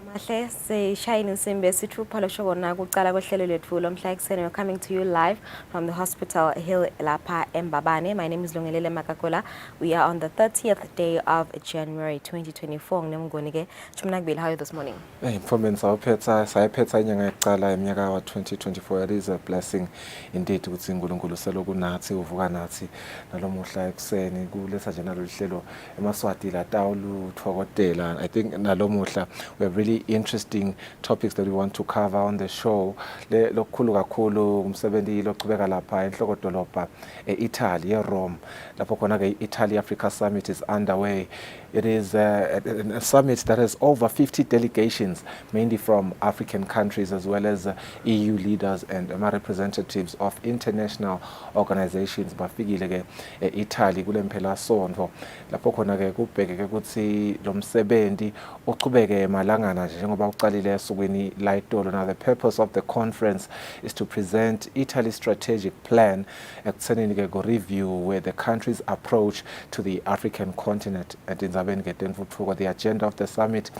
Mahle sishayina insimbi yesithupha loshobona kuqala kohlelo lethu lomhla ekuseni. We're coming to you live from the Hospital Hill lapha eMbabane. My name is Lungelele Makakola. We are on the 30th day of January 2024. Nginemngoni ke chumna kubili. How are you this morning? Mfowethu sayiphetha inyanga yokuqala eminyaka wa 2024. It is a blessing indeed ukuthi uNkulunkulu seloku nathi uvuka nathi nalomuhla ekuseni kuletha nje nalolu hlelo eMaswati la tawulu thokotela. I think nalomuhla we have really interesting topics that we want to cover on the show. Lokukhulu kakhulu umsebenzi loqhubeka lapha enhlokodolobha eItaly eRome lapho khona ke Italy Africa Summit is underway. It is a summit that has over 50 delegations, mainly from African countries, as well as EU leaders and representatives of international organizations. Bafikile ke Italy kule mphela sonto lapho khona ke kubheke ke ukuthi lo msebenzi uqhubeke malangana nje njengoba uqalile esukwini la itolo. Now the purpose of the conference is to present Italy's strategic plan ekuthenini ke go review where the country's approach to the African continent. The agenda of the summit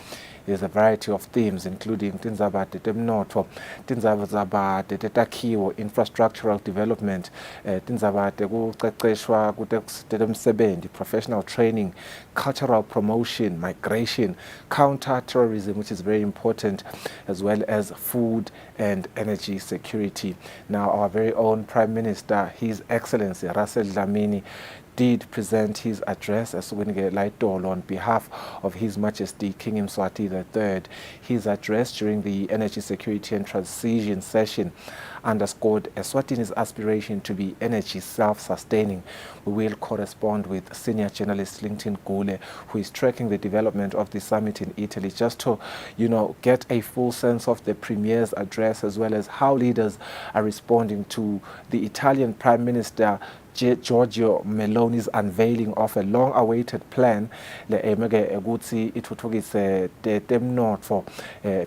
is a variety of themes, including tinzabate temnotho, tinzabate tetakhiwo, infrastructural development, tinzabate kuqeqeshwa kutemsebenzi, professional training, cultural promotion, migration, counter-terrorism, which is very important, as well as food and energy security. Now, our very own Prime Minister, His Excellency Russell Dlamini, did present his address as on behalf of His Majesty King Mswati III. His address during the Energy Security and Transition session underscored Eswatini's aspiration to be energy self-sustaining. We will correspond with senior journalist Linton Gule, who is tracking the development of the summit in Italy, just to, get a full sense of the Premier's address, as well as how leaders are responding to the Italian Prime Minister Giorgio Meloni's unveiling of a long-awaited plan for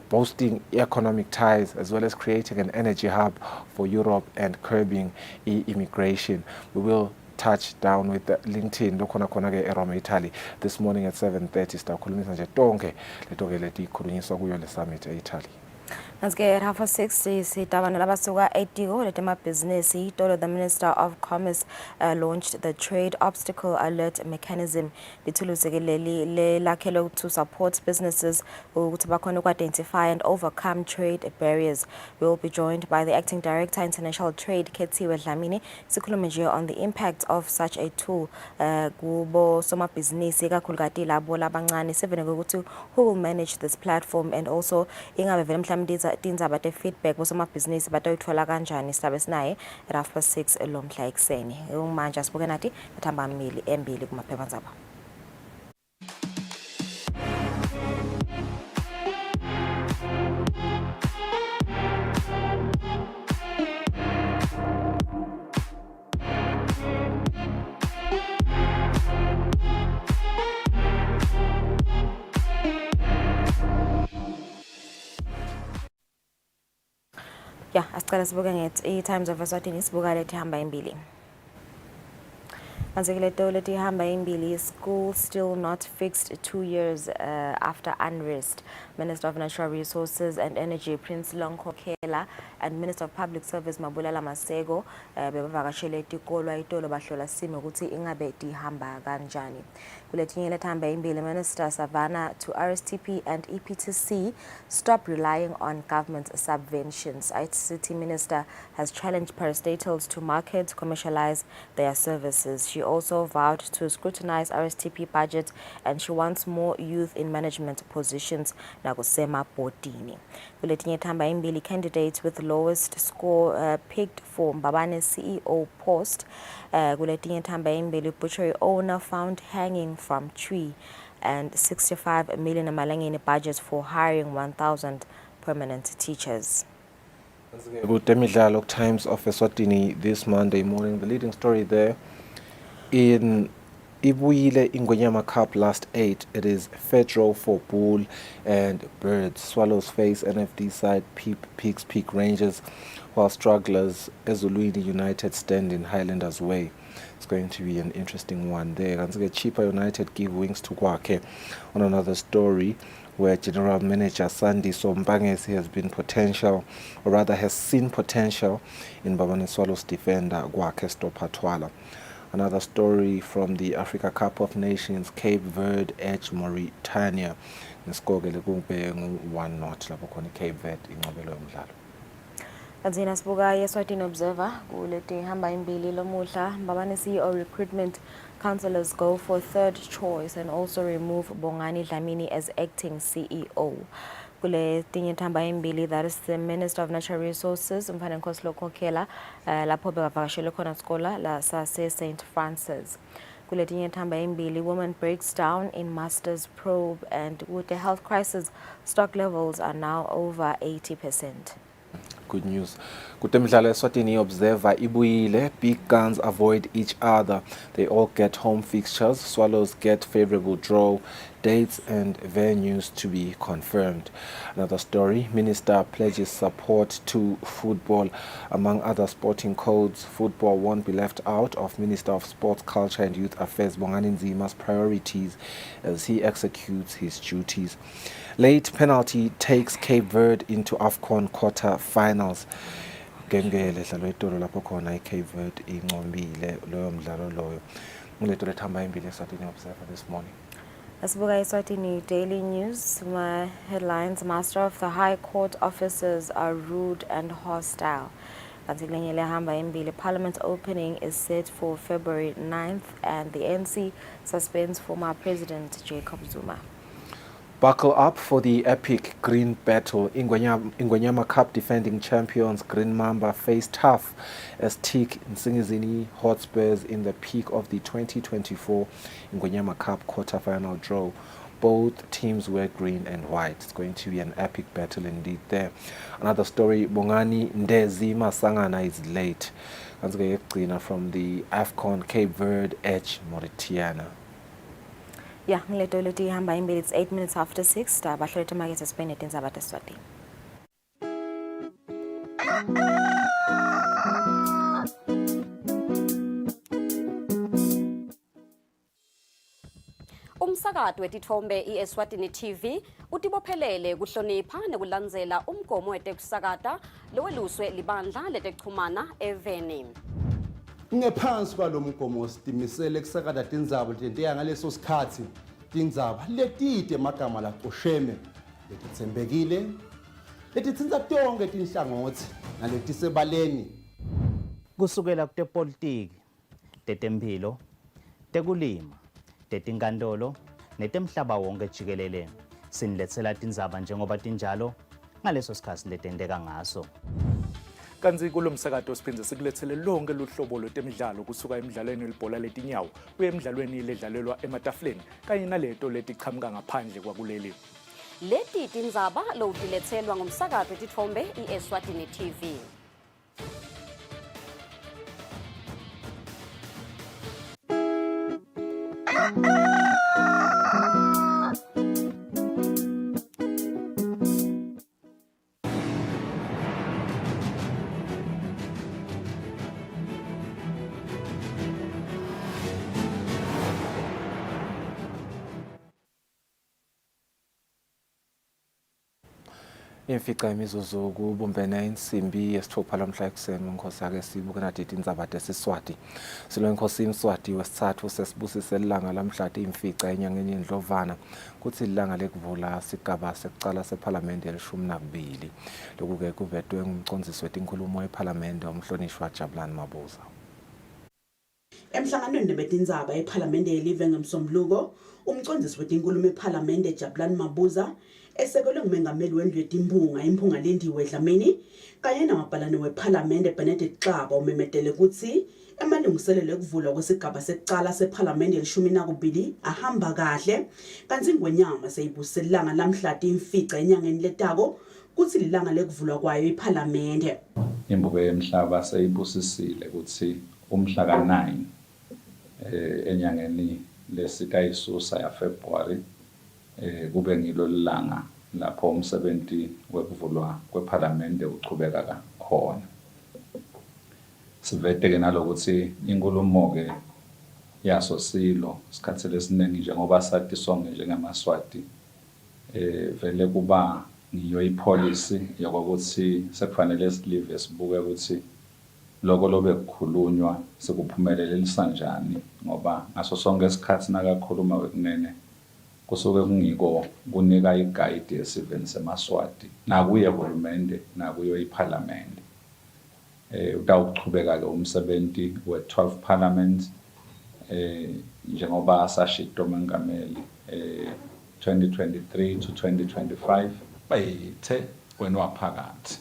boosting economic ties, as well as creating an energy hub for Europe and curbing immigration. We will touch down with LinkedIn lokhona khona ke eRome Italy this morning at 7:30. Sitakhulumisa nje tonke letonke letikhulunyiswa kuyo le summit eItaly. Nanske at 6:30 sitabana labasuka etiko letemabhizinisi. Itolo, the Minister of Commerce, launched the Trade Obstacle Alert Mechanism. Lithuluzi leli lakhelo to support businesses ukuthi bakhona uku-identify and overcome trade barriers. We will be joined by the Acting Director International Trade, Kethiwe Dlamini. Sikhulume nje on the impact of such a tool kubo somabhizinisi ikakhulukazi labo labancane. Sivene ukuthi who will manage this platform, and also ingabe vele mhlawumbe tindzaba te-feedback bosomabhizinisi batoyithola kanjani. Sihlabe sinaye at 6:30 lomhla ekuseni. Manje asibuke nathi nathamba embili kumaphephandzaba. Yeah, asicala sibuke ngethi Times of Eswatini sibuka lethi hamba embili. School still not fixed 2 years after unrest. Minister of Natural Resources and Energy Prince Lonkokela and Minister of Public Service Mabulala Masego bebavakashele etikolo itolo bahlola simo ukuthi ingabe ihamba kanjani. Kuletinye lethamba imbili, Minister Savannah to RSTP and EPTC stop relying on government subventions. ICT Minister has challenged parastatals to market, commercialize their services. She also vowed to scrutinize RSTP budget, and she wants more youth in management positions. Nagosema Botini. Kuletinye thamba imbili, candidates with lowest score picked for Mbabane CEO post. Kuletinye thamba imbili, butchery owner found hanging from tree, and 65 million amalangeni budget for hiring 1,000 permanent teachers. Good Times of Eswatini this Monday morning. The leading story there in Ibuyile Ingonyama Cup last 8. It is fair draw for Bull and Birds. Swallows face NFD side Peaks Peak Rangers, while strugglers Ezulwini United stand in Highlanders Way. It's going to be an interesting one there. Kanzike Cheaper United give wings to Kwake. On another story, where General Manager Sandy Sombangesi has been potential, or rather has seen potential in Babane Swallows defender Kwake Stopatwala. Another story from the Africa Cup of Nations, Cape Verde edge Mauritania. Ngesikogele kube ngu-1-0 lapho khona Cape Verde inqobelo yomdlalo. Kanzina sibuka Eswatini Observer kuleti hamba imbili lomuhla Mbabane CEO recruitment councillors go for third choice and also remove Bongani Dlamini as acting CEO. Kule tinye hamba imbili, that is the Minister of Natural Resources Mfana Kusile lapho bevakashele khona skola la sase St Francis. Kule tinye hamba imbili, woman breaks down in master's probe, and with the health crisis stock levels are now over 80%. Good news. Kutemidlalo Eswatini Observer ibuyile. Big guns avoid each other. They all get home fixtures. Swallows get favorable draw. Dates and venues to be confirmed. Another story. Minister pledges support to football. Among other sporting codes, football won't be left out of Minister of Sports, Culture and Youth Affairs Bongani Nzima's priorities as he executes his duties. Late penalty takes Cape Verde into AFCON quarter-finals. Ngengele dlalo etolo lapho khona iCape Verde inqombile loyo mdlalo loyo. Ngiletho lethamba imbili Eswatini Observer this morning. Asibuka Eswatini Daily News. My headlines: Master of the High Court officers are rude and hostile. Parliament opening is set for February 9th, and the NC suspends former President Jacob Zuma. Buckle up for the epic green battle. Ingonyama Cup defending champions Green Mamba face tough as Tik Nsingizini Hotspurs in the peak of the 2024 Ingonyama Cup quarter-final draw. Both teams wear green and white. It's going to be an epic battle indeed there. Another story, Bongani Ndezi Masangana is late. From the AFCON Cape Verde edge Mauritania. Yeah, it's 8 minutes after 6. Bahlolete market Spain etinzaba teswati. Umsakazo wetithombe iEswatini TV utibophelele kuhlonipha nekulandzela umgomo wetekusakata loweluswe libandla letekuchumana eVeni. Ngephansi kwalomgomo sitimisele kusakata tindzaba letentiya ngaleso sikhatsi tindzaba letide magama laqosheme letitsembekile letitsinza tonke tinhlangothi naletisebaleni kusukela kutepolitiki, tetemphilo, tekulima, tetinkantolo netemhlaba wonke jikelele. Siniletsela tindzaba njengoba tinjalo ngaleso sikhatsi letenteka ngaso. Kanzi kulomsakato siphindze sikulethele lonke luhlobo lwetemidlalo kusuka emidlalweni welibhola letinyawo kuye emidlalweni ledlalelwa ematafuleni kanye naleto letiqhamuka ngaphandle kwakuleli. Leti tindzaba loutiletselwa ngumsakazo wetithombe iEswatini TV. Imfica imizuzu kubumbene insimbi yesithupha lamhla ekuseni uNkhosi ake sibuke nadidi indzaba desiswati. Silo Nkosi Mswati wesithathu sesibusise ilanga lamhlati imfica enyangeni yendlovana kuthi ilanga lekuvula sigaba sekucala sePhalamende yeli-12. Lokhu ke kuvedwe ngumcondzisi wetinkhulumo ePhalamende umhlonishwa Jabulani Mabuza. Emhlanganweni betindzaba ePhalamende yelive ngemsombuluko, umcondzisi wetinkhulumo ePhalamende Jabulani Mabuza esekelwe ngumengameli wendlu yetimphunga imphunga Lindiwe Dlamini kanye namabhalane wePhalamende Benedict Xaba umemetele ukuthi emalungiselelo ekuvulwa kwesigaba sekucala sePhalamende yeli-12 ahamba kahle kanti ingonyama seyibuselanga lamhlati imfica enyangeni letako kuthi lilanga lekuvulwa kwayo iPhalamende. Imbuko yemhlaba seyibusisile ukuthi umhla ka9 enyangeni lesikayisusa ya February kube ngilo lilanga lapho umsebenzi wekuvulwa kwePhalamende uqhubeka khona. Sivete-ke nalokuthi inkulumo-ke yaso silo isikhathi esiningi njengoba sathi sonke njengamaSwati vele kuba ngiyo ipolicy yokuthi sekufanele silive sibuke ukuthi lokho lobe kukhulunywa sekuphumelelisa kanjani ngoba ngaso sonke isikhathi nakakhuluma wekunene kusuke kungiko kunika iguide yesiveni semaswati nakuye uhulumende nakuyo iPhalamende. Utawuqhubeka-ke umsebenzi we-12 Parliament njengoba asashito umengameli 2023 to 2025 bayithe wenwaphakathi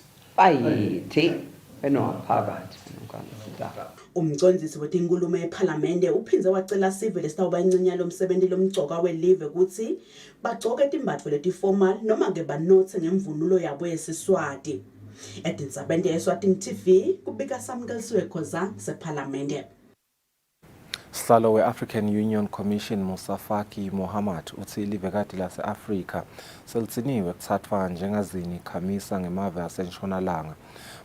Umcondzisi wetenkulumo ePhalamende uphindze wacela sive lesitawuba incenyana lomsebenzi lomgcoka welive ukuthi bagcoke timbatfo letiformal noma ke banothe ngemvunulo yabo yesiswati. Edintsabende Eswatini TV kubika samkelisiwe khoza sePhalamende. Sihlalo we-African Union Commission Musa Faki Mohammed uthi ilivekati lase-Afrika selitsiniwe kuthathwa njengazini khamisa ngemave asentshonalanga.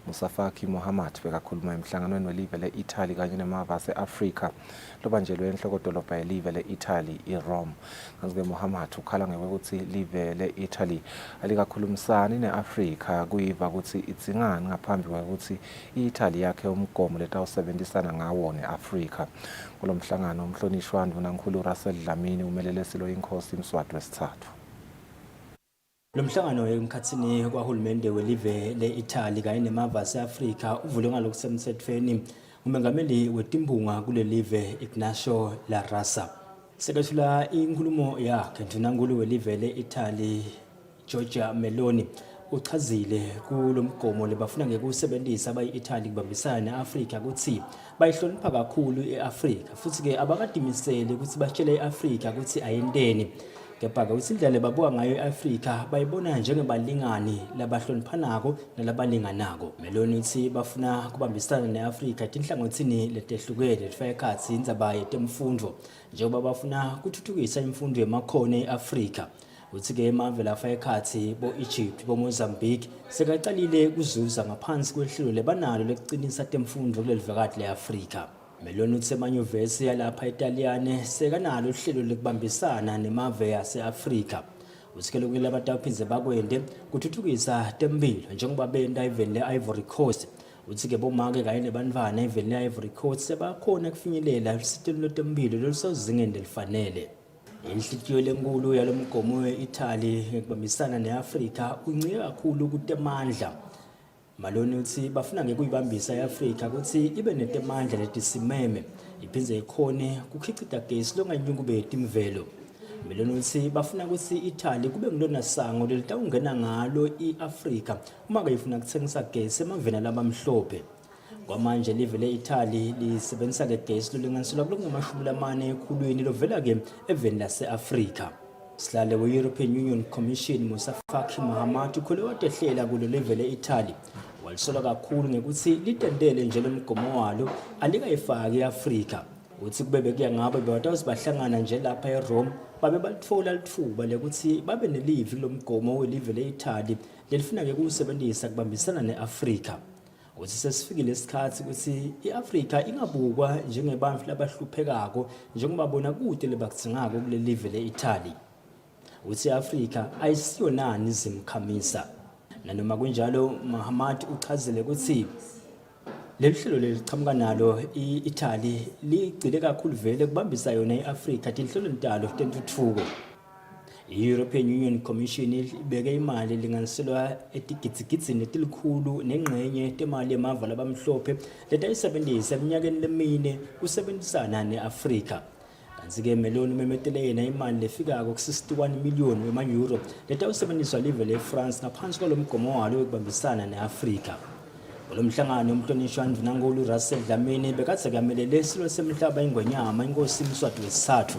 Musa Faki Mohammed bekakhuluma emhlanganweni welive le-Italy kanye nemave ase-Afrika lobanjelwe enhlokodolobha yelive le-Italy iRome. Kanti-ke Mohammed ukhala ngekuthi live le-Italy alikakhulumisani ne-Afrika kuyiva ukuthi idzingani ngaphambi kokuthi i-Italy yakhe umgomo letawusebenzisana ngawo ne-Afrika. Kulo mhlangano umhlonishwa Ndvunankhulu Russell Dlamini umelele silo inkosi Mswati wesithathu. Lo mhlangano emkhathini kwahulumende welive le-Italy kanye nemava ase-Afrika uvule ngalokusemthethweni umengameli wetimbunga kule live Ignacio La Rasa. Sekethula inkulumo yakhe Ndvunankhulu welive le-Italy Giorgia Meloni uchazile kulo mgomo lebafuna ngekusebenzisa abayi-Italy kubambisana ne-Afrika ukuthi bayihlonipha kakhulu e-Afrika futhi ke abakadimisele ukuthi batshele i-Afrika ukuthi ayenteni. Kepha-ke ukuthi indlela babuka ngayo i-Afrika bayibona njengebalingani labahloniphanako nalabalinganako. Meloni uthi bafuna kubambisana ne-Afrika tinhlangothini letehlukene lefaka ekhatsi indzaba yetemfundvo njengoba bafuna kuthuthukisa imfundo yemakhono e-Afrika. Uthi-ke emave lafaka ekhatsi bo-Egypt bo-Mozambique sekacalile kuzuza ngaphansi kwehlelo lebanalo lekucinisa temfundvo kulelivekati le-Afrika. Meloni uthi emanyuvesi yalapha eItaliyane sekanalo uhlelo lokubambisana nemave yase-Afrika. Uthi-ke lokhu labatawuphindze bakwende kuthuthukisa temphilo njengoba benta eveni le-Ivory Coast. Uthi-ke bomake kanye nebantfwana eveni le-Ivory Coast sebakhona kufinyelela elusiteni lwetemphilo lolusezingeni elifanele. Inhlitiyo lenkulu yalomgomo we-Italy ngekubambisana ne-Afrika uncike kakhulu kutemandla. Meloni uthi bafuna ngekuyibambisa i-Afrika ukuthi ibe netemandla letisimeme iphindze ikhone kukhicita gesi longanyukubeti imvelo. Meloni uthi bafuna ukuthi i-Italy kube ngilona sango lelitawungena ngalo i-Afrika uma kayifuna kuthengisa gesi emaveni labamhlophe. Kwamanje live le-Italy lisebenzisa ke gesi lolinganiselwa kulongamashumi ekhulwini lovela ke eveni lase-Afrika. Sihlale we-European Union Commission Musa Faki Mohammed ukhole watehlela kulo live le-Italy walisola kakhulu ngekuthi litendele nje lomgomo walo alikayifaki i-Afrika. Uthi kube bekuya ngabo bewatawuzi bahlangana nje lapha eRome babe balitfola lithuba lekuthi babe nelivi lomgomo welive le-Italy lelifuna ke kuwusebenzisa kubambisana ne-Afrika. Uthi sesifikile isikhathi ukuthi i-Afrika ingabukwa njengebantfu labahluphekako njengoba bona kude lebakudzingako kule live le-Italy. Uthi i-Afrika ayisiyo nani izimkhamisa. Nanoma kunjalo Mohammed uchazile ukuthi leli hlelo lelichamuka nalo i-Italy ligcile kakhulu vele kubambisa yona i-Afrika tinhlelo ntalo tentuthuko. I-European Union Commission ibeke imali linganiselwa etigidzi netilikhulu nengxenye temali yemava labamhlophe letayisebenzisa eminyakeni lemine kusebenzisana ne-Afrika. Kanti-ke Meloni umemetele yena imali lefikako ku-61 million wema-euro letawusebenziswa live le-France ngaphansi kwalo mgomo walo wekubambisana ne-Afrika. Kulo mhlangano umhlonishwa Ndvunankhulu Russell Dlamini bekatse kamelele silo semhlaba ingwenyama inkosi Mswati wesithathu.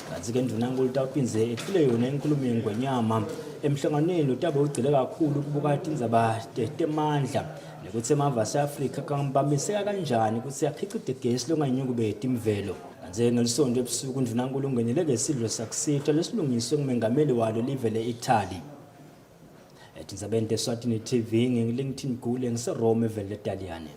Kanti-ke Ndvunankhulu utawuphindze ethule yona inkulumo yengwenyama emhlanganweni utabe ugcile kakhulu kubuka tindzaba temandla nekuthi emava ase-Afrika kambambiseka kanjani ukuthi akhicite gesi longanyukubeti imvelo. nje ngelisonto ebusuku uNdunankulu ungenele ngesidlo sakusitha lesilungiswe ngumengameli walo live le-Italy. Etinzabeni Eswatini TV ngiLinkedIn Gule ngiseRome evele eTaliyane.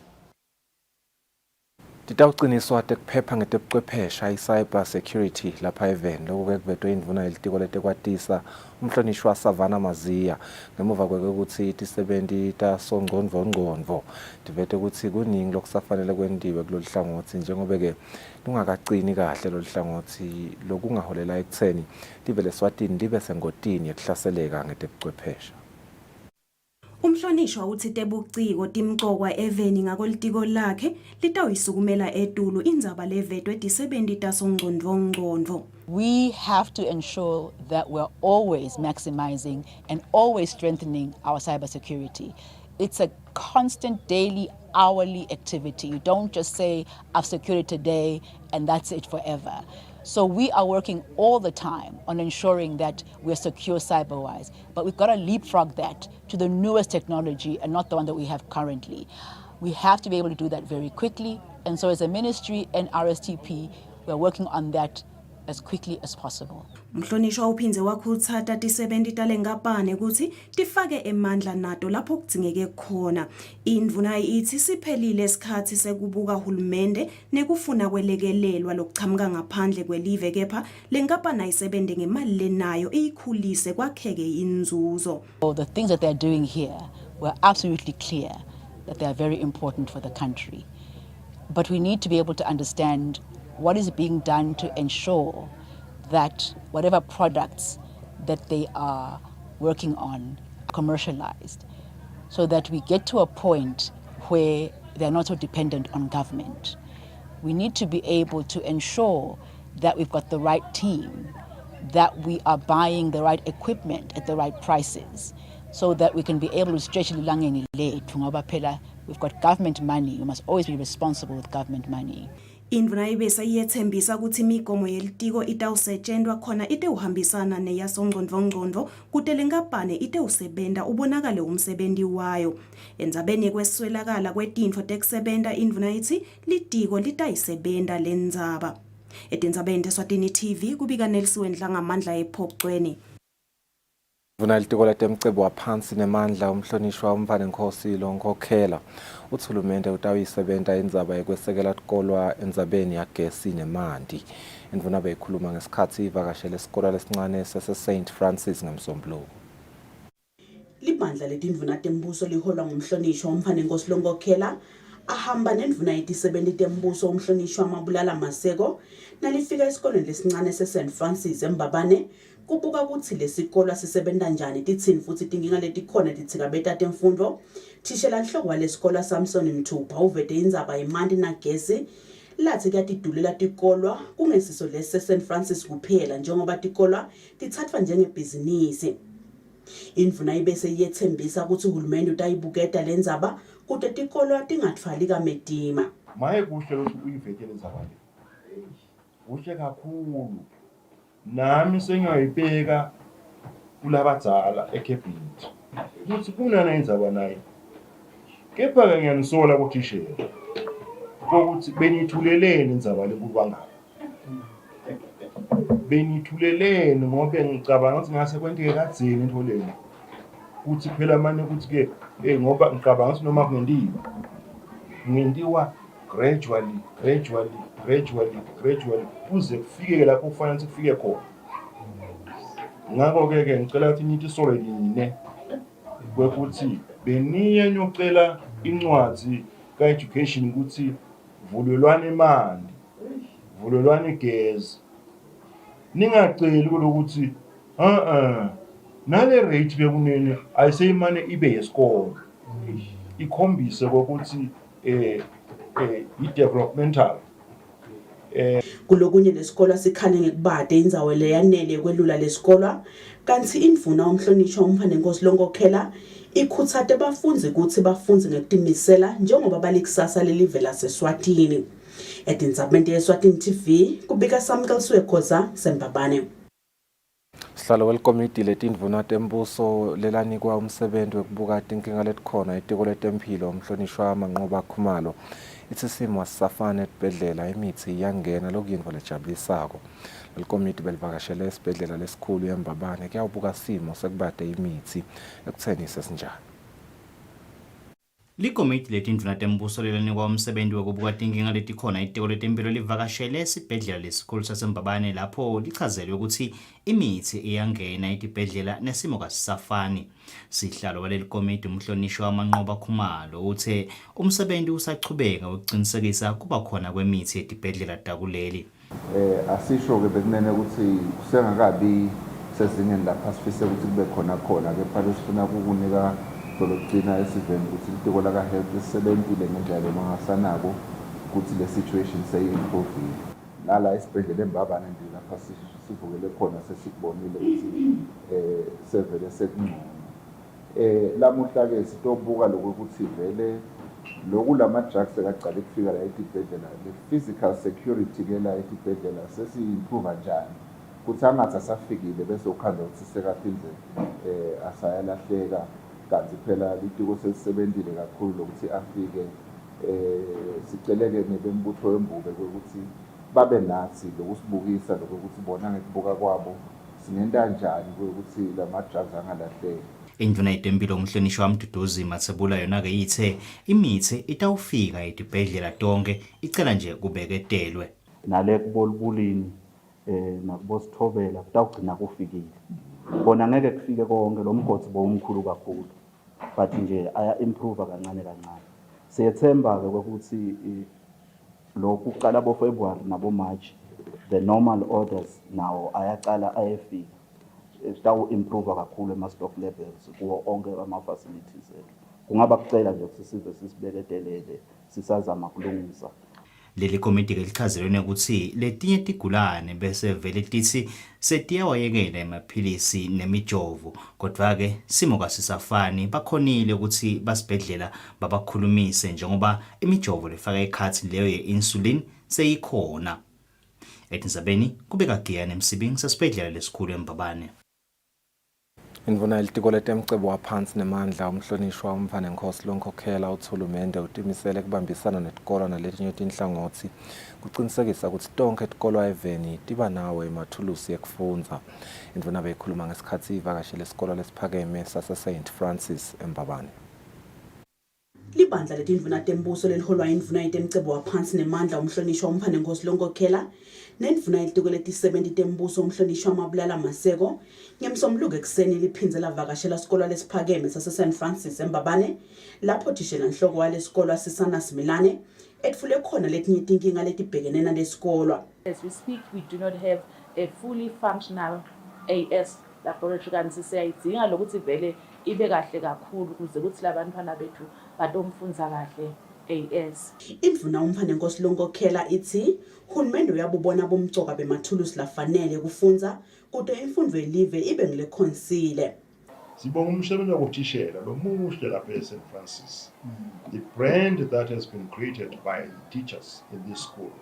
Titawuqiniswa tekuphepha ngetebuchwephesha i-cyber security lapha eveni lokho kuvetwe indvuna yelitiko letekwatisa umhlonishwa Savannah Maziya ngemuva kwekuthi tisebenti tasongcondvo tivete ukuthi kuningi lokusafanele kwendiwe kulolu hlangothi njengoba-ke lungakacini kahle lolu hlangothi lokungaholela ekutheni live leSwatini libe sengotini yekuhlaseleka ngetebuchwephesha. Umhlonishwa uthi tebuciko timqokwa eveni ngakolitiko lakhe litawuyisukumela etulu indzaba levetwe tisebenti tasongcondvo. We have to ensure that we're always maximizing and always strengthening our cybersecurity. It's a constant daily, hourly activity. You don't just say, I've secured today and that's it forever. So we are working all the time on ensuring that we're secure cyber-wise, but we've got to leapfrog that to the newest technology and not the one that we have currently. We have to be able to do that very quickly, and so as a ministry and RSTP, we're working on that as quickly as possible. Mhlonishwa uphinze wakhuthatha tisebenti talengapane ukuthi tifake emandla nato lapho kudzingeke khona. Indvuna ithi siphelile isikhathi sekubuka hulumende nekufuna kwelekelelwa lokuchamuka ngaphandle kwelive kepha lengapana ayisebente ngemali lenayo iyikhulise kwakheke inzuzo. The things that they're doing here, we're absolutely clear that they are very important for the country. But we need to be able to understand what is being done to ensure that whatever products that they are working on are commercialized, so that we get to a point where they're not so dependent on government. We need to be able to ensure that we've got the right team, that we are buying the right equipment at the right prices, so that we can be able to stretch ilangeni lethu ngoba phela we've got government money. We must always be responsible with government money. Indvuna ibese iyethembisa ukuthi imigomo yelitiko itawusetshenzwa khona itewuhambisana neyasongcondvo kute lengapane itewusebenta ubonakale umsebenzi wayo. Endzabeni yekweswelakala kwetintfo tekusebenta indvuna ithi litiko litayisebenta lendzaba. Etindzabeni Eswatini TV kubika Nelisiwe Ndlangamandla ePhocweni. Indvuna yelitiko letemcebo waphansi nemandla umhlonishwa umvane Nkhosile Nkhokhela uthi uhulumende utawuyisebenta indzaba yekwesekela tikolwa endzabeni yagesi nemanti. Indvuna beyikhuluma ngesikhathi ivakashele esikolwa lesincane sase-St Francis ngeMsombuluko. Libandla letindvuna tembuso liholwa ngumhlonishwa umvane Nkhokhela ahamba nendvuna yetisebenti tembuso umhlonishwa Mabulala Maseko nalifika esikolweni lesincane se-St Francis eMbabane kubuka ukuthi lesikolo sisebenta njani titsini futhi tinkinga letikhona titsikabeta temfundo. Thishela nhloko walesikolo Samson Mthupha uvete indzaba yemanti nagesi lathi kuyatidulela tikolwa kungesiso lesi St Francis kuphela njengoba tikolwa tithathwa njengebhizinisi. Indvuna ibese iyethembisa ukuthi uhulumende utayibuketa lendzaba kute tikolwa tingatfali kamedima. Maye kuhle lokhu uyivetele indzaba le. Kuhle kakhulu. Nami sengiyayibheka kulabadzala ecabinet ukuthi kunana indzaba nayo kepha ke ngiyanisola kuthishela ukuthi benithulelene indzaba le kubangaka benithulelene ngoba ngicabanga ukuthi ngase kwenteke kadzeni entoleni ukuthi phela manje ukuthi ke ngoba ngicabanga ukuthi noma kungendiwa gradually kuze kufike lapho kufanele ukuthi kufike khona. Ngakho ke ngicela ukuthi nithi isole line kwekuthi beniye nyocela incwadi ka-education ukuthi vulelwane imali, vulelwane igezi. Ningaceli ukuthi nale rate bekunene ayiseyimane ibe yesikole. Ikhombise ukuthi i-developmental. Kulokunye lesikolo sikhale ngekubade indzawo leyanele kwelula lesikolo kanti indvuna umhlonishwa umvane Nkhokhela ikhutsate bafundzi ukuthi bafundze ngekutimisela njengoba balikusasa lelive laseSwatini. Etindzabeni yeSwatini TV kubika Samkelisiwe Khoza seMbabane. Sihlalo welikomiti letindvuna tembuso lelanikwa umsebenzi wekubuka tinkinga letikhona etiko letempilo umhlonishwa Manqoba Khumalo ithi isimo asisafani esibhedlela, imithi iyangena, lokuyinto lejabulisako. Likomiti belivakashele esibhedlela lesikhulu eMbabane kuyawubuka simo sekubade imithi ekutheni sesinjani. Likomiti letindvuna tembuso lelanikwa umsebenzi wokubuka tinkinga letikhona itiko letempilo livakashele esibhedlela lesikhulu saseMbabane lapho lichazelwe ukuthi imithi iyangena etibhedlela nesimo kasisafani. Sihlalo waleli komiti umhlonishwa wamanqoba Khumalo uthe umsebenzi usachubeka ukuqinisekisa kuba khona kwemithi etibhedlela takuleli. Asisho ke bekunene ukuthi kusengakabi sezingeni lapha sifise ukuthi kube khona kepha lesifuna ukukunika lokugcina esiveni ukuthi itiko laka-health lisebenzile ngendlela mangasanako ukuthi le situation seyi-improve. Nala esibhedlela eMbabane nje lapha sivukele khona sesikubonile ukuthi sevele sekungcono. Lamuhla-ke sitobuka lokuthi vele lama-drugs ekagcala ukufika la etibhedlela, le physical security-ke la etibhedlela sesi-improve njani ukuthi angathi asafikile bese ukhanda ukuthi sekaphinze asayalahleka. Kanti phela litiko selisebenzile kakhulu lokuthi afike siceleke nebembutho wembube ukuthi babe nathi lokusibukisa lokuthi bona ngekubuka kwabo sinenta njani ukuthi lama-drugs angalahleki. Indvuna yetempilo umhlonishwa wamduduzi Mathebula yona-ke yithe imithi itawufika etibhedlela tonke, icela nje kubeketelwe. Nale kubolibulini nakubosithobela kutawugcina kufikile. Bona ngeke kufike konke, lo mgodi bomkhulu kakhulu, but nje aya-improve kancane kancane. Siyethemba-ke ukuthi lokhu kuqala boFebruary naboMarch, the normal orders nawo ayaqala ayefika. Sitawu-improve kakhulu ama-stock levels kuwo onke ama-facilities ethu. Kungaba kucela nje ukuthi size sisibeketelele sisazama kulungisa. Leli komiti ke lichazelwe ukuthi letinye tigulane bese vele tithi setiyawayekela emaphilisi nemijovo, kodwa ke simo kasisafani, bakhonile ukuthi basibhedlela babakhulumise njengoba imijovo lefaka ekhathi leyo ye-insulin seyikhona. Etinzabeni kubeka Giyane Emsibing sesibhedlela lesikhulu eMbabane. Indvuna yelitiko letemcebo waphansi nemandla umhlonishwa umvane Nkosi lonkhokhela uthulumende utimisele kubambisana netikolo naletinye tinhlangothi kuqinisekisa ukuthi tonke tikolwa eveni tiba nawo emathulusi ekufundza. Indvuna beyikhuluma ngesikhathi ivakashele isikolo lesiphakeme sase St Francis eMbabane. Libandla letindvuna tembuso leliholwa indvuna yetemcebo waphansi nemandla umhlonishwa umvane Nkosi lonkhokhela nendvuna yelitiko letisebenti tembuso umhlonishwa Mabulala Maseko ngemsomluko ekuseni liphindze lavakashela isikolo lesiphakeme sase St Francis eMbabane lapho thishela nhloko walesikolo Sisana Similane etfule khona letinye tinkinga letibhekene nalesikolo. As we speak, we do not have a fully functional AS laboratory kanti siyayidinga lokuthi vele ibe kahle kakhulu ukuze ukuthi labantwana bethu batomfundza kahle AS. Indvuna umvane Nkosi lonkhokhela ithi uhulumende uyabubona bomcoka bemathulusi lafanele kufundza kude imfundo yelive ibe ngile Kusile. Sibonga umsebenzi wokutishela lomuhle lapha eSt Francis. The brand that has been created by the teachers in this school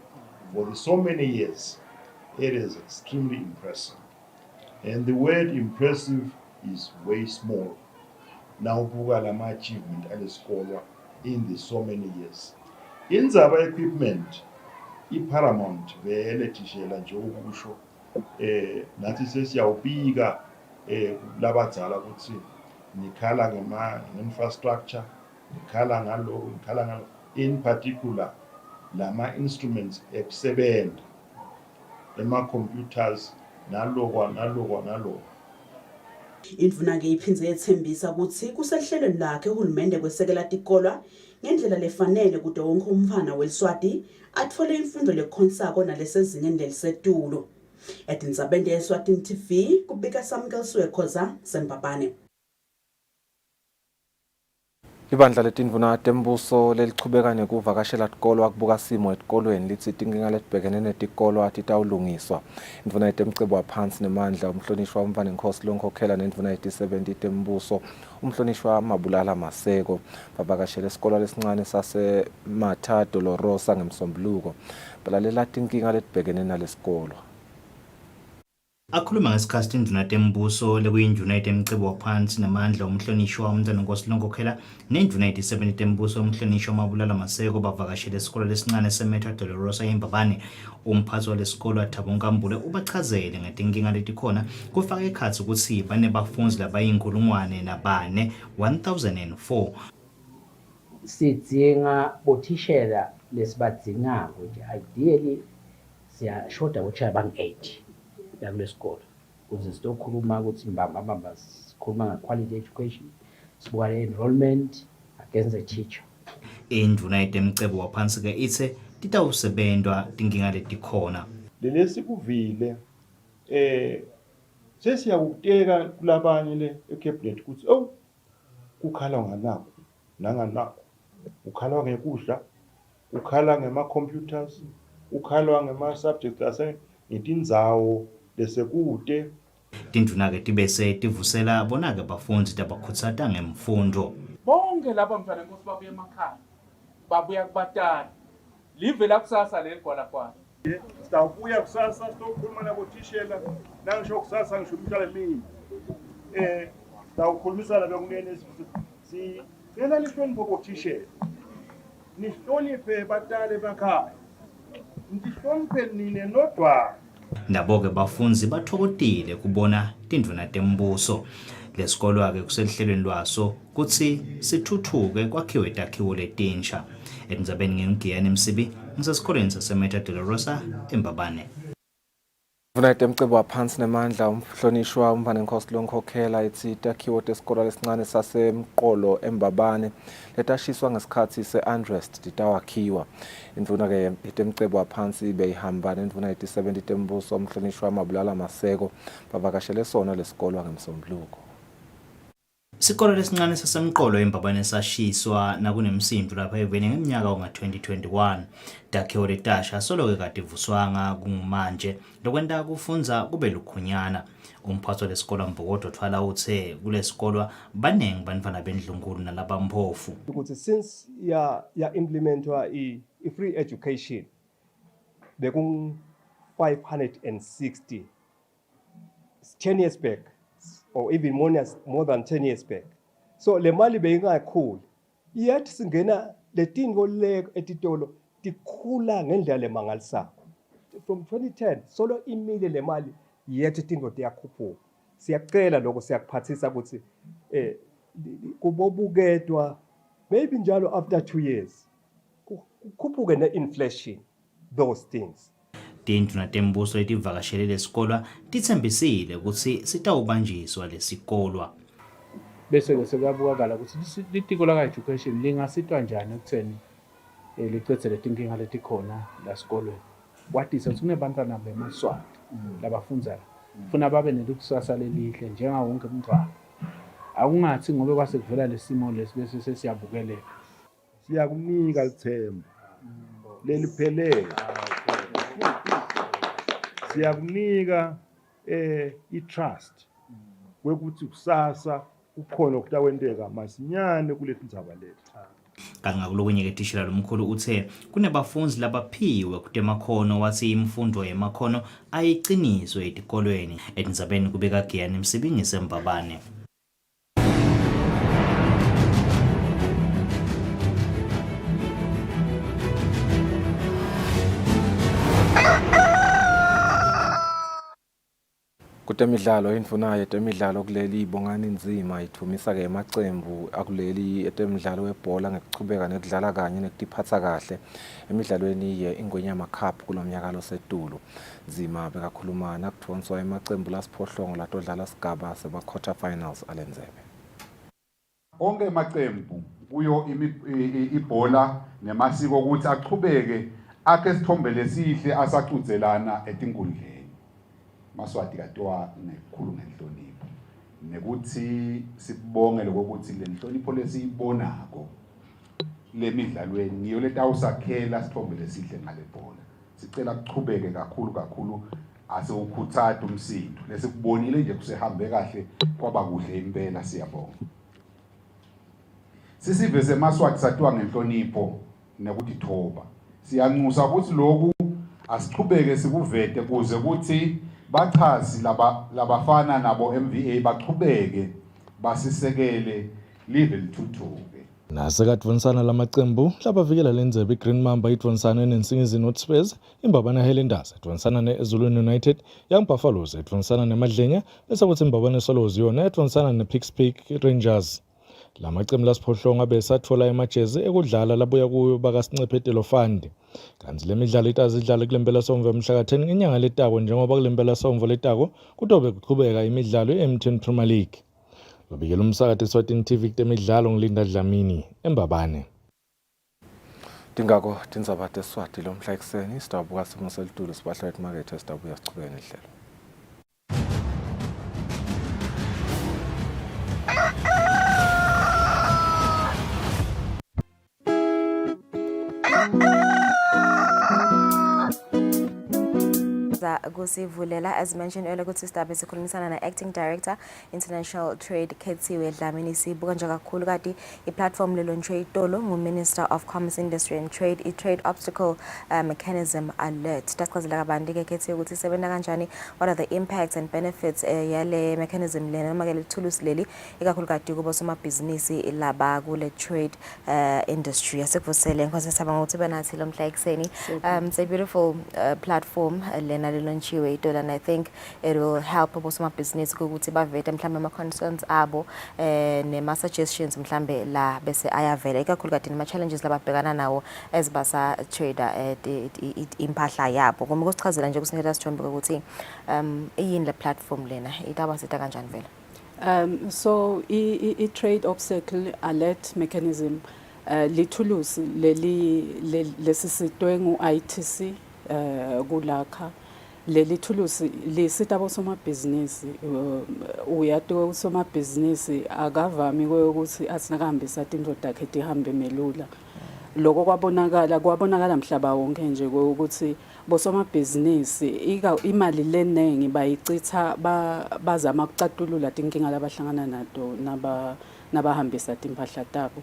for so many years, it is extremely impressive. And the word impressive is way small. Now buka lama achievement alesikolo in the so many years. Indzaba equipment iparamount vele tishela nje ukusho nathi sesiyawubika labadzala ukuthi nikhala ngema-infrastructure, nikhala ngalo, in particular lama instruments ekusebenta, ema-computers naloko. Indvuna-ke iphindze yethembisa ukuthi kusehlelweni lakhe uhulumende kwesekela tikolwa ngendlela lefanele kude wonke umfana weLswati atfole imfundo lekhonsako nalesezingeni lelisetulu. Etindzabeni yeSwatini TV kubika Samkelsiwe Khoza seMbabane. Libandla letindvuna tembuso lelichubeka nekuvakashela tikolwa kubuka simo etikolweni lithi tinkinga letibhekene netikolwa titawulungiswa. Indvuna yetemcebo waphansi nemandla umhlonishwa umvane Nkosi lonkhokhela nendvuna yetisebenti tembuso umhlonishwa Mabulala Maseko bavakashele isikolo lesincane sase Mata Dolorosa ngemsombuluko balalela tinkinga letibhekene nalesikolo. Akhuluma ngesikhathi induna tembuso lekuyinduna etemcebo waphansi namandla umhlonishwa umntwana Kusile Nkhokhela nenduna 87 tembuso umhlonishwa Mabulala Maseko bavakashele esikole lesincane seMeta Dolorosa eMbabane. Umphathi walesikole Thabo Nkambule ubachazele ngetinkinga letikhona kufaka ekhatsi ukuthi banebafundi labayinkulungwane nabane 1004. Sidzinga bothishela lesibadzingako nje ideally siyashoda bothishela bang-8 la kulesikole ukuze sitokhuluma ukuthi mbamba sikhuluma nge-quality education, sibuka le-enrollment against the teacher. Induna yetemcebo waphansi ke ithe titawusebentwa tinkinga letikhona. Lesikuvile sesiyakuteka kulabanye le ecabinet ukuthi kukhala nganako nanganako, ukhala ngekudla, ukhala ngema-computers, ukhala ngema-subjects asengetindzawo lesekude. Tinduna-ke tibese tivusela bona-ke bafundzi tabakhutsata ngemfundo. Bonke laba mntwana nkosi babuya emakhaya babuya kubatali live lakusasa leligwala kwalo. Sitawubuya kusasa sitokhuluma nabothishela nangisho kusasa ngisho umhlala emini sitawukhulumisana bekunene sicela lihloniphe bothishela, nihloniphe batali emakhaya, nihloniphe nine nodwana. Nabo-ke bafundzi bathokodile kubona tinduna tembuso. Lesikolo-ke kuselihlelweni lwaso kutsi sithuthuke kwakhiwe takhiwo letinsha. Endzabeni ngemgiyane Msibi ngisesikoleni saseMeta Dolorosa eMbabane. Induna temcebo waphansi nemandla umhlonishwa umntwana Kusile Nkhokhela ithi takhiwo tesikole lesincane sasemqolo eMbabane letashiswa ngesikhathi se-unrest titawakhiwa. Induna-ke yetemcebo waphansi beyihamba nenduna 87 tembuso umhlonishwa Mabulala Maseko bavakashele sona lesikolo ngemsombuluko. Isikole lesincane sasemqolo eMbabane sashiswa nakunemsindo lapha eveni ngeminyaka onga-2021. Takhiwo letasha solo-ke kade ivuswanga kungumanje lokwenta kufunza kube lukhunyana. Umphathi lesikolo Mbokodo Thwala uthe kulesikolo banengi bantfwana bendlunkulu nalabampofu. Ukuthi since ya implementwa i-free education bekung 560 10 years back or even more than 10 years back. So le mali beyingakhuli. Yathi singena letinto le etitolo tikhula ngendlela lemangalisako. From 2010 solo imile le mali yethi tinto tiyakhuphuka. Siyacela lokho siyakuphathisa ukuthi kubobuketwa maybe njalo after 2 years kukhuphuke ne-inflation those things. Tinduna tembuso letivakashele lesikolo titsembisile ukuthi sitawubanjiswa lesikolwa. Bese sekuyabukakala ukuthi litiko laka-education lingasitwa njani ekutheni licedze letinkinga letikhona la sikolweni. Kwatise ukuthi kunebantwana bemaswati labafundayo funa babe nelikusasa lelihle njengawo wonke umntwana. Akungathi ngobe kwase kuvela lesimo lesi bese sesiyabukeleka. Siyakunika lithemba leliphelele. Siyakunika i-trust kwekuthi kusasa kukhona okutawenteka masinyane kuleti ndzaba leti. Kangakulokunye ketishela lomkhulu uthe kunebafunzi labaphiwe kutemakhono wathi imfundo yemakhono ayiciniso etikolweni. Endzabeni kubeka Giyani Msibi ngiseMbabane. Kutemidlalo indvuna yetemidlalo kuleli bongani nzima ithumisa-ke emacembu akuleli etemidlalo webhola ngekuchubeka nekudlala kanye nekutiphatsa kahle emidlalweni ye-Ingwenyama Cup kulomnyaka losetulu. Nzima bekakhuluma nakutfonswa emacembu lasiphohlongo latodlala sigaba sema-quarter finals alenzebe. Onke emacembu kuyo ibhola nemasiko ukuthi achubeke akhe sithombe lesihle asacudzelana etinkundleni. Maswati katiwa nekhulu ngenhlonipho nekuthi sibonge lokuthi le nhlonipho lesiyibonako lemidlalweni ngiyo letawusakhela sithombe lesihle ngale bhola. Sicela kuchubeke kakhulu asewukhutsata umsindo lesikubonile nje kusehambe kahle kwaba kuhle impela siyabonga. Sisive semaswati satiwa ngenhlonipho nekuthi thoba. Siyanxusa ukuthi lokhu asichubeke sikuvete kuze ukuthi bachazi labafana nabo MVA baqhubeke basisekele live lithuthuke. Nasekadvunisana lamacembu labavikela lendzabe iGreen Mamba idvunisana neNsingizi North Spurs, imbabana Highlanders idvunisana neZulu United, Young Buffaloes idvunisana neMadlenya, bese kuthi imbabana Swallows yona idvunisana nePicks Peak Rangers. Lamacembu lasiphohlongo abesathola emajezi ekudlala labuya kuyo bakaSincephetelo Fund. Kanti lemidlalo itazidlala kulempela somvo emhla ka-10 ngenyanga letako njengoba kulempela somvo letako kutobe kuqhubeka imidlalo ye-M10 Premier League. Lobikela umsakathi Eswatini TV kutemidlalo ngilinda Dlamini eMbabane. Dingako tindzaba teSwati lo mhla ekseni sitabuka simuselitulo sibahlala emarket sitabuya sichubeke nehlelo. Kusivulela, as mentioned earlier, ukuthi sidabe sikhulumisana na acting director international trade Khethiwe Dlamini. Sibuka nje kakhulu kati i-platform lelonjwe itolo ngu-Minister of Commerce, Industry and Trade, i-Trade Obstacle Mechanism Alert. Tasichazela kabanti ke Khethiwe ukuthi isebenza kanjani, what are the impacts and benefits yale mechanism lena noma ke lethulusi leli ikakhulukazi kubo somabhizinisi laba kule trade industry. Asikuvusele nkonse saba ngokuthi benathi lo mhla ekseni. It's a beautiful platform lena lelonjiwe itolo, and I think it will help abosomabhizinisi ukuthi bavete mhlambe ama-concerns abo nema-suggestions mhlambe la bese ayavela ikakhulukazi nama-challenges lababhekana nawo as basa-trader impahla yabo. Kuma kusichazela nje kusinikela sithombe ukuthi iyini le platform lena itabasita kanjani vele? So i-trade obstacle alert mechanism lithulusi lesisitwe ngu-ITC kulakha. Leli thulusi lisita abosomabhizinisi uyati usomabhizinisi akavami ukuthi asinakahambisa into dakhe tihambe melula. Lokho kwabonakala mhlaba wonke nje ukuthi bosomabhizinisi imali lenengi bayicitha bazama ukucatulula inkinga labahlangana nato nabahambisa impahla tabo.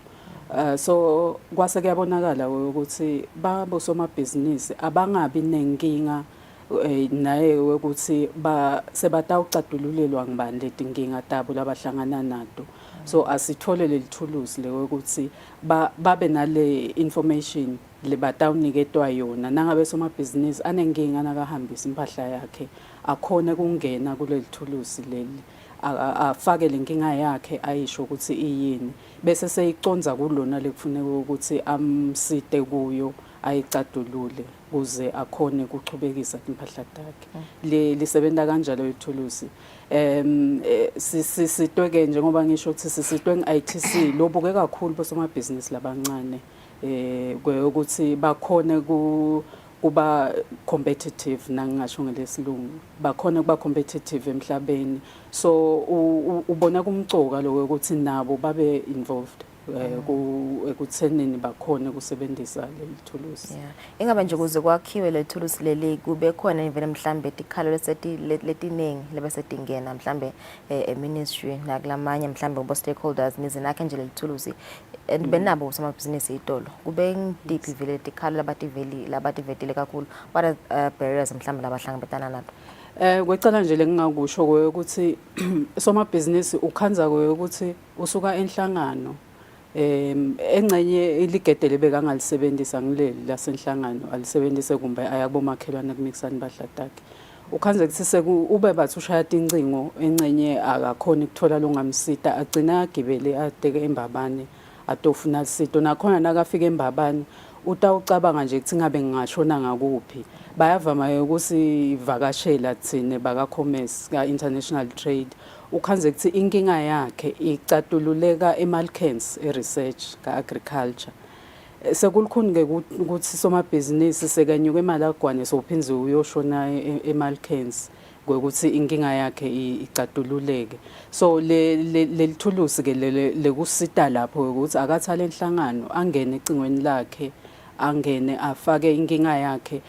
So kwase kuyabonakala ukuthi babosomabhizinisi abangabi nenkinga naye ukuthi sebatawucatululelwa ngibani letinkinga tabo labahlangana nato. So asithole lelithulusi ukuthi babe nale information lebatawuniketwa yona nangabe somabhizinisi anenkinga nakahambisa impahla yakhe akhone kungena kulelithulusi leli afake lenkinga yakhe ayisho ukuthi iyini bese seyiconza kulona lekufuneka ukuthi amsite kuyo ayicatulule kuze akhone ukuchubekisa impahla takhe. Lisebenza kanjalo ithulusi. Sisitweke njengoba ngisho ukuthi sisitwe nge-ITC lobuke kakhulu bosomabhizinisi labancane ukuthi bakhone kuba competitive nangingasho ngelesilungu bakhona kuba competitive emhlabeni. So ubona kumcoka lo ukuthi nabo babe involved ekuthenini bakhona kusebenzisa leli thulusi. Ingabe nje kuze kwakhiwe le thulusi leli kube khona vele mhlambe ikhalo letiningi lebesedingena mhlambe ministry nakulamanye mhlambe ubo stakeholders nizinakhe nje leli thulusi benabo usomabhizinisi itolo kube ngidiphi vele ikhalo labativetile kakhulu. What are barriers mhlambe labahlangabetana nato? Kwecala nje lengingakusho ukuthi somabhizinisi ukhanza ukuthi usuka enhlangano engcenye iligede lebekangalisebenzisa ngileli lasenhlangano alisebenzise kumbe ayakubomakhelwana kumixani bahla takhe ukhanze kuthi ube bathi ushaya incingo engcenye akakhona ukuthola longamsita agcina agibele ateke embabane atofuna isito nakhona nakafika embabane utawucabanga nje ukuthi ngabe ngingashona ngakuphi. Bayavama ukusivakashela thina baka-commerce ka-international trade ukhanze ukuthi inkinga yakhe icatululeka eMalkens research ka-agriculture. Sekulukhuni-ke ukuthi somabhizinisi sekanyuka emalagwane sowuphinze uyoshona eMalkens ukuthi inkinga yakhe icatululeke. So leli thulusi-ke lekusita lapho ukuthi akathale enhlangano angene ecingweni lakhe angene afake inkinga yakhe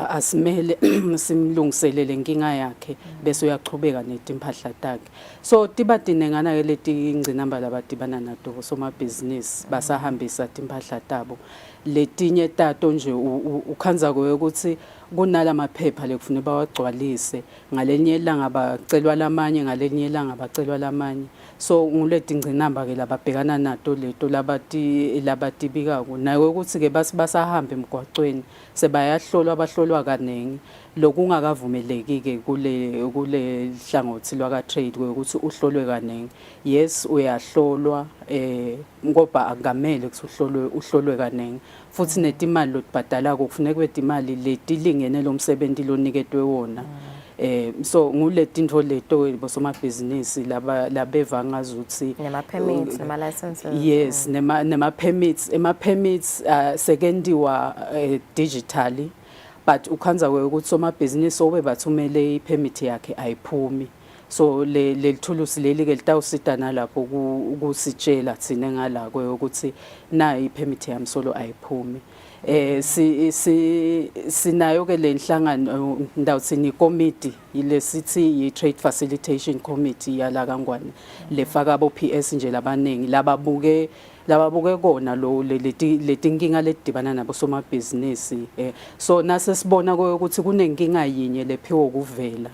asimele simlungiselele inkinga yakhe bese uyachubeka netimpahla takhe. So tibadinengana ke leti ingcinamba labadibana nato somabhizinisi basahambisa impahla tabo letinye tato nje ukhanza kuye ukuthi kunala maphepha lekufuna bawagcwalise ngalenye ilanga bacelwa lamanye ngalenye ilanga bacelwa lamanye so nguleti ngcinamba ke lababhekana nato leto labatibikako nawe ukuthi ke basahamba emgwaqweni sebayahlolwa abahlolwa kanengi lokungakavumeleki ke kule hlangothi lwaka trade ukuthi uhlolwe kanengi yes uyahlolwa ngoba akungamele ukuthi uhlolwe kanengi futhi netimali lotibhadala kufuneka kube imali letilingene lomsebenzi loniketwe wona so nguletinto leto bosomabhizinisi labeva ngazuthi nema permits nema licenses yes nema permits sekendiwa digitally but ukhanza ukuthi somabhizinisi obe bathumele ipermit yakhe ayiphumi so le thulusi leli ke litawusita nalapho ukusitshela thina ngala ukuthi na ipermit yami solo ayiphumi sinayo ke lenhlangano ndawuthini committee ilesithi i-trade facilitation committee yala kaNgwane lefaka abo PS nje labaningi lababuke kona lo letinkinga ledibana nabo somabhizinisi so nase sibona ukuthi kunenkinga yinye lephiwe ukuvela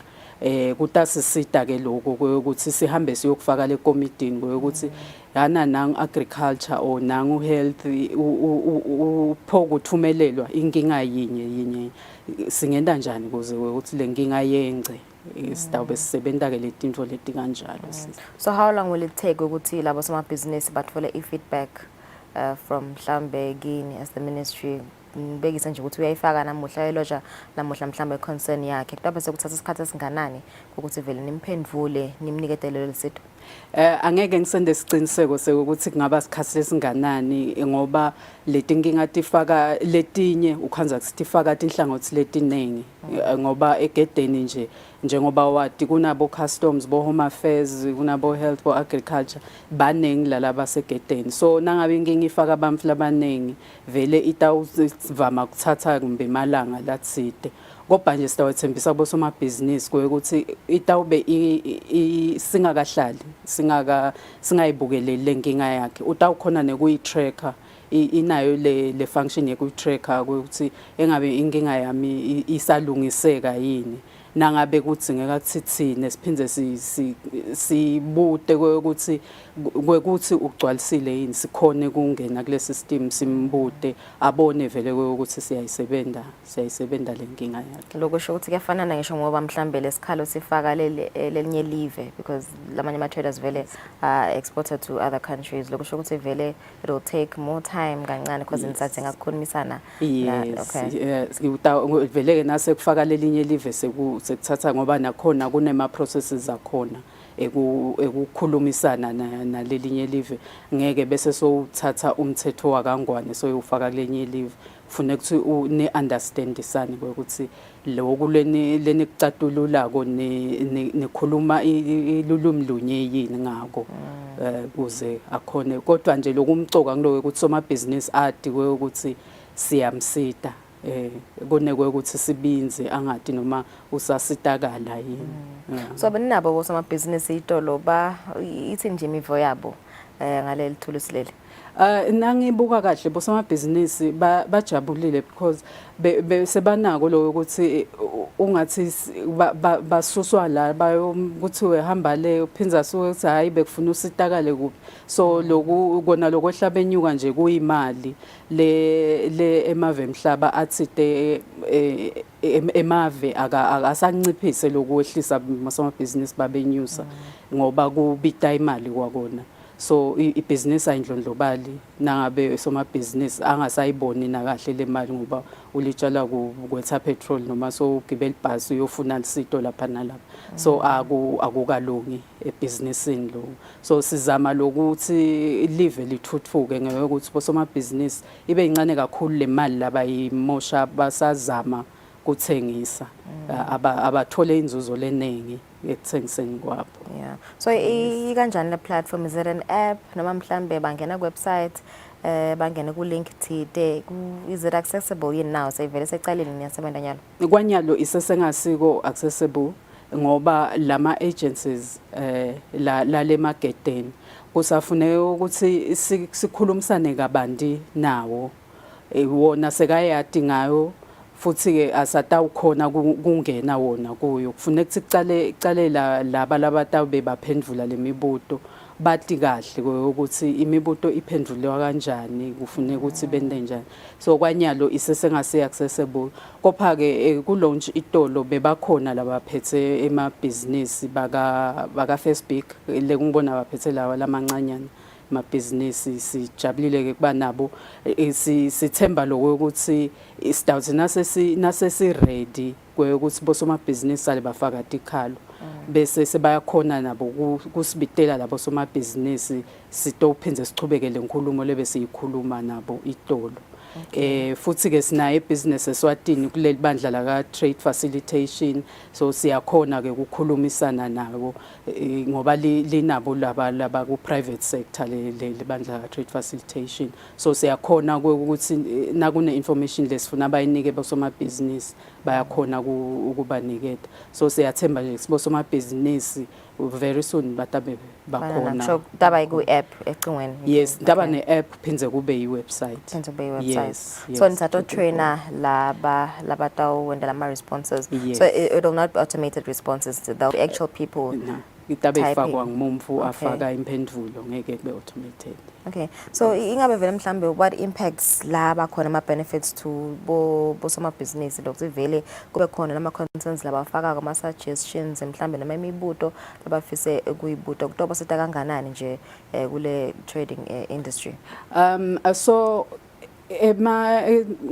kutasisita ke lokho ukuthi sihambe siyokufaka le committee ukuthi yana nang agriculture or nangu health uphokuthumelelwa inkinga yinye singenda njani ukuze ukuthi le nkinga yengce sitawube sisebenza ke letinto leti kanjalo so how long will it take ukuthi labo somabhizinisi bathole i-feedback from mhlambe kini as the ministry ngibekisa nje ukuthi uyayifaka namuhla eloja namuhla mhlambe concern yakhe kutabe sekuthatha isikhathi esinganani ukuthi vele nimphendvule nimniketele lesithi angeke ngisende siciniseko sekuthi kungaba isikhathi lesinganani ngoba letinkinga tifaka letinye ukhanza kusifaka inhlangothi letiningi ngoba egedeni nje njengoba wadi kunabo customs bo home affairs kunabo health bo agriculture baningi lalaba segedeni so nangabe inkinga ifaka abamfu labaningi vele itawuvama kuthatha kumbe malanga latsite kodwa nje sitawethembisa bosomabhizinisi ukuthi itawube singakahlali singayibukeleli lenkinga yakhe utawukhona nekuyi-tracker inayo le function yekuyi-tracker ukuthi engabe inkinga yami isalungiseka yini nangabe kudzingeka kuthithine siphindze sibude ukuthi ugcwalisile yini sikhone kungena kule system simbude abone vele ukuthi siyayisebenta lenkinga yakhe lokusho ukuthi kuyafanana ngisho ngoba mhlambe lesikhalo sifaka lelinye live because lamanye ama traders vele exported to other countries lokusho ukuthi vele it will take more time kancane because insathi ngakukhulumisana okay vele ke nase kufaka lelinye live sekuthatha ngoba nakhona kunema processes akhona ekukhulumisana nalelinye live ngeke bese sowuthatha umthetho wakangwane soyufaka kulenye live kufanele ukuthi une understandisane ukuthi lokho leni kucatululako nekhuluma ilulumi lunye yini ngako kuze akhone kodwa nje lokumcoka kulowe ukuthi somabhizinisi adi ukuthi siyamsita konekwe ukuthi sibinze angadi noma usasitakala yini so beninabo bosomabhizinisi itolo ithi nje imivo yabo ngaleli thulusi leli nangibuka kahle bosomabhizinisi bajabulile because sebanako lo ukuthi ungathi basuswa la bayokuthi wehamba le uphinza ukuthi hayi bekufuna usitakale kuphi so loku kona lokwehla benyuka nje kuyimali le emave emhlaba athide emave akasanciphise lokwehlisa bosomabhizinisi babenyusa ngoba kubita imali kwakona so ibusiness ayindlondlobali nangabe somabhizinisi angasayiboni nakahle le mali ngoba ulitshala kwetha petrol noma so ugibela ibhasi uyofuna isito lapha nalapha so akukalungi ebusinessini lo so sizama lokuthi live lithuthuke ngokuthi bosomabhizinisi ibe incane kakhulu le mali laba yimosha basazama kuthengisa abathole inzuzo leningi ekuthengiseni kwabo yeah so ikanjani le platform is it an app noma mhlambe bangena ku website bangena ku link thide is it accessible yini now sevele secaleni niyasebenza nyalo kwanyalo isesengasiko accessible ngoba lama agencies la le marketeni kusafuneka ukuthi sikhulumisane kabandi nawo wona sekayadi ngayo futhi ke asatawukhona kungena wona kuyo kufuneka ukuthi icale laba labatawu bebaphendvula lemibuto bathi kahle ukuthi imibuto iphendulwa kanjani kufuneka ukuthi bende njani so kwanyalo isesengase accessible kopha ke ku launch itolo bebakhona labaphethe emabhizinisi baka Facebook le ngibona baphethe lawa lamancanyana mabhizinisi sijabulile ke kuba nabo sithemba lokuthi isitawuthi nasesi ready ukuthi bosomabhizinisi sale bafaka tikhalo bese sebayakhona nabo kusibitela labo somabhizinisi sitophinze sichubekele inkulumo lebe siyikhuluma nabo itolo. Futhi ke sinayo ibusiness Eswatini kuleli bandla la ka trade facilitation so siyakhona ke ukukhulumisana nabo ngoba linabo laba ku private sector le bandla ka trade facilitation so siyakhona ukuthi nakune information lesifuna abayinike bosomabhizinisi bayakhona ukubanikeza so siyathemba nje sibosomabhizinisi very soon batabe bakhona daba ku app ecingweni yes daba ne app phinze kube yi website phinze kube yi website so nithatha trainer laba tawo wenda lama responses so it will not be automated responses to the actual people itabe ifakwa ngumfu afaka imphendvulo ngeke kube automated. Okay, so ingabe vele mhlambe what impacts laba khona ama benefits to bosomabhizinisi lokuthi vele kube khona nama concerns labafaka ama suggestions mhlambe nama imibuto labafise kuyibuto kutoba sita kanganani nje kule trading industry. So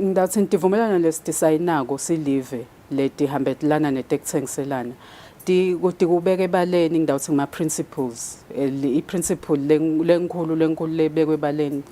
ngathi ntivumelana lesidisayinako silive leti hambetelana netekuthengiselana ukuthi kubeke ebaleni ngidawuthi ngama principles iprinciple lenkulu lebekwe ebaleni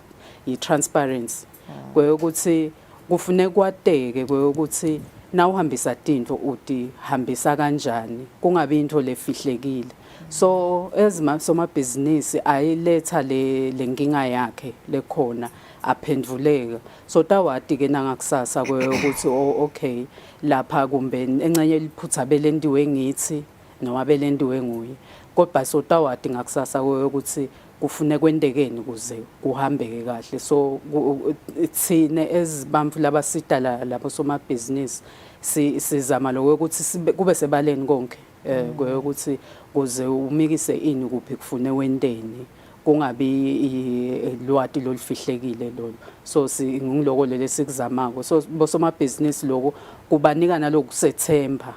i-transparency kweyokuthi kufuneka kwateke kweyokuthi na uhambisa tinto uti hambisa kanjani kungabi into lefihlekile so somabhizinisi ayiletha lenkinga yakhe lekhona aphendvuleka so tawati ke nangakusasa kweyokuthi okay lapha kumbe encenye liphutha belendiwe ngithi noma belendiwe nguye kodwa so tawati ngakusasa ukuthi kufune kwendekeni kuze kuhambeke kahle so thine ezibamfu labasita labo somabhizinisi sizama lokuthi kube sebaleni konke ukuthi kuze umikise ini kuphi kufune wendeni kungabi lwati lolifihlekile lolo so ngiloko lele sikuzamako so bosomabhizinisi lokho kubanika nalokusethemba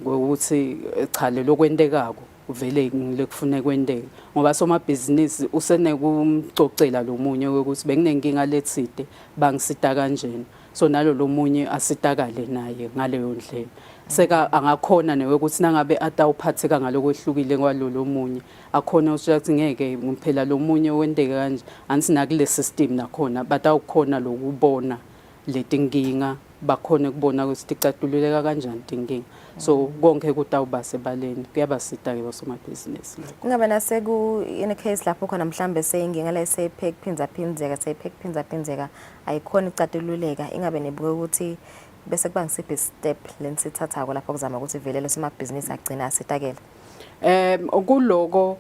ukuthi cha lokwendekako vele ngilekufune kwendeke ngoba somabhizinisi usenekumcocela lomunye ukuthi benginenkinga letside bangisita kanjena so nalo lomunye asitakale naye ngaleyo ndlela seka angakhona newe ukuthi nangabe atawuphatheka ngalokwehlukile kwalolo munye akhona ukuthi ngeke phela lomunye wendeke kanje anti nakule system nakhona batawukhona lokubona letinkinga bakhona ukubona ukuthi ticatululeka kanjani tinkinga so konke kutawubase baleni kuyabasita ke bosomabhizinisi kungabe naseku in a case lapho khona mhlambe seyinkinga lesephek phinza ayikhona icatululeka ingabe nebuke ukuthi bese kuba ngisiphi step lensithathako lapho kuzama ukuthi velele somabhizinisi agcina asitakela kuloko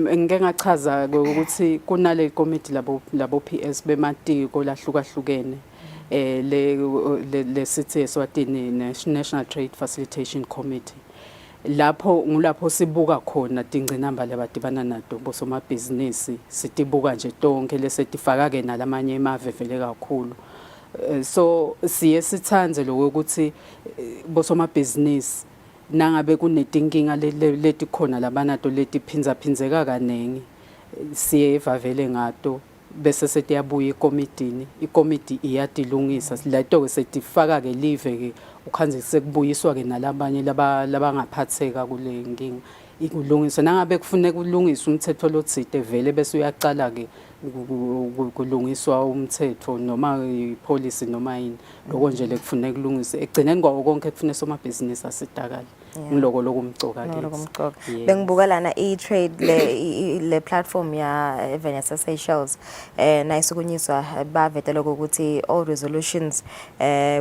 ngeke ngachaza ukuthi kunale committee labo PS bematiko lahlukahlukene le city Eswatini National Trade Facilitation Committee ngulapho sibuka khona tingcinamba labadibana nato bosomabhizinisi sitibuka nje tonke lesetifaka ke nalamanye emave vele kakhulu so siye sithanze lokuthi bosomabhizinisi nangabe kunetinkinga leti khona labanato leti phinzeka kanengi siye evavele ngato bese setiyabuya ikomiti iyadilungisa leto ke setifaka ke live ke ukhanze sekubuyiswa ke nalabanye labangaphatheka kule nkinga ikulungisa nangabe kufuneka kulungiswa umthetho lotsite vele bese uyaqala ke kulungiswa umthetho noma ipolicy noma yini lokho nje lekufuneka kulungiswe egcineni kwawo konke kufuneka somabhizinisi asitakala ngiloko lokumcoka ke bengibuka lana i-trade le platform ya Evenya Seychelles nayisukunyiswa bavetela ukuthi all resolutions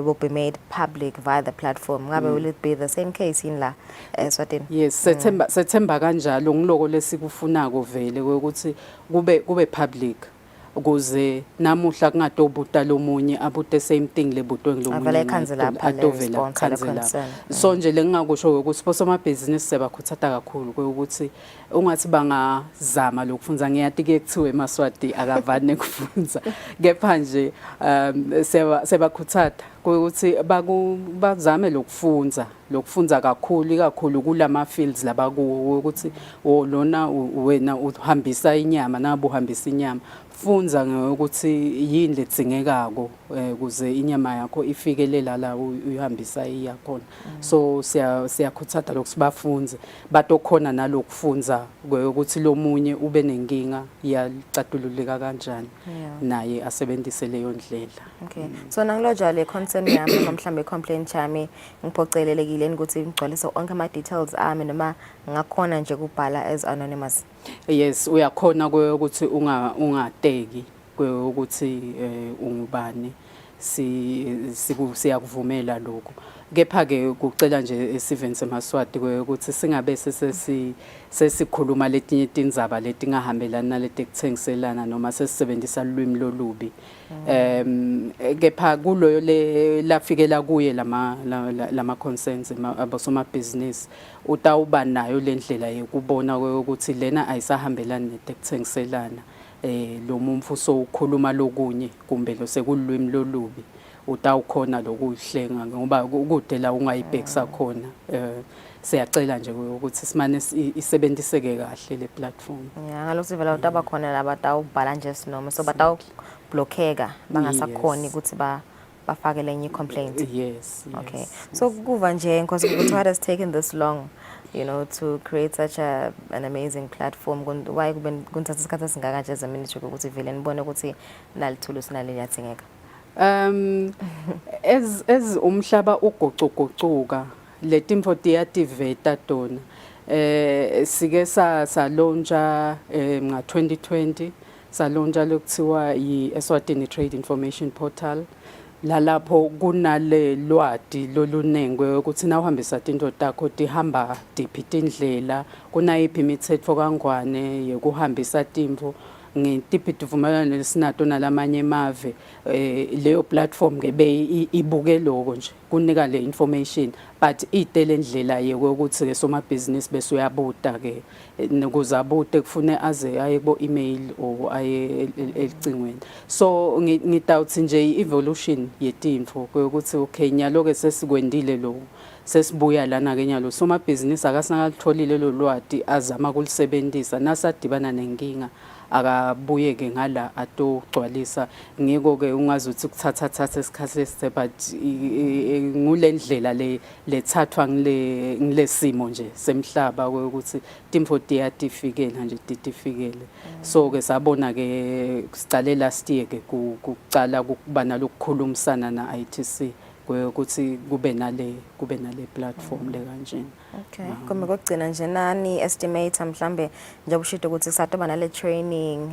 will be made public via the platform ngabe will it be the same case in la Eswatini yes sethemba kanjalo ngiloko lesikufunako vele ukuthi kube public ukuze namuhla kungadobuta lomunye abute same thing lebutwe Avele ikhanze lapha le atovela response, le khanze lapha. concern. So nje lengingakusho ukuthi bosomabhizinisi sebakhuthatha kakhulu ukuthi ungathi bangazama lokufunda ngiyati ke kuthiwe eMaswati akavane kufunza kepha nje sebakhuthatha ukuthi bazame lokufunda kakhulu kulama fields labakuwo ukuthi lona wena uhambisa inyama nabo uhambisa inyama funza ngokuthi yini ledzingekako ukuze inyama yakho ifikelela la uyihambisa iyakhona so siyakhuthatha lokusibafunze batokhona nalokufunza ukuthi lomunye ube nenkinga iyacatululeka kanjani naye asebenzise leyo ndlela. Okay. So nangiloja le concern yami noma mhlambe complaint yami ngiphocelelekile ukuthi ngigcwalise onke ama details ami noma ngakhona nje kubhala as anonymous. Yes, uyakhona ukuthi ungateki ukuthi ungubani siyakuvumela lokho. Kepha ke kucela nje eSeven seMaswati ukuthi singabe sesikhuluma letinye tindzaba letingahambelana naleti ekuthengiselana noma sesisebenzisa ulwimi lolubi. Kepha kuloyo lafikela kuye lama concerns abosomabhizinisi utawuba nayo lendlela yokubona ukuthi lena ayisahambelani netekuthengiselana lo mumfu so ukhuluma lokunye kumbe lo sekulwimi lolubi utawukhona lokuhlenga ngoba kude la ungayibhekisa khona siyacela nje ukuthi simane isebenziseke kahle le platform. Yeah, ngalosivela utaba khona labatawubhala nje sinoma so batawublockeka bangasakhoni ukuthi bafake lenye complaint. Yes. Okay. So kuva nje because what has taken this long, you know, to create such an amazing platform. Why kuntatha isikhathi esingaka nje ezaministry ukuthi vele nibone ukuthi nalithulusi naliyadingeka. As umhlaba ugocugocuka letimfo tiyativeta tona sike sa launcha nga 2020 sa launcha lokuthiwa Eswatini Trade Information Portal lalapho kunale lwati lolunengwe ukuthi na uhambisa into takho tihamba diphi tindlela kunayiphi imithetho kangwane yokuhambisa timfo ngitiphi tuvumelana lesinato nalamanye mave leyo platform ngebe ibuke lokho nje kunika le information but itele ndlela yokuthi ke somabhizinisi bese uyabuta ke nokuzabute kufune aze aye bo email or aye elicingweni so ngitawuthi nje evolution yetimfo ukuthi okay nyalo ke sesikwendile lo sesibuya lana ke nyalo somabhizinisi akasinakalitholile lo lwati azama ukulisebenzisa nasadibana nenkinga akabuye ke ngala atogcwalisa ngiko ke ungazuthi ukuthatha isikhathi esithe but ngulendlela lethathwa ngilesimo nje semhlaba ukuthi timfo tiyafikelana nje tifikele so ke sabona ke sicale last year ke kucala kuba nalokukhulumisana na ITC ukuthi kube nale platform le kanjena. Okay. Kuma kokugcina nje nani estimate mhlambe nje ubushito ukuthi satoba nale training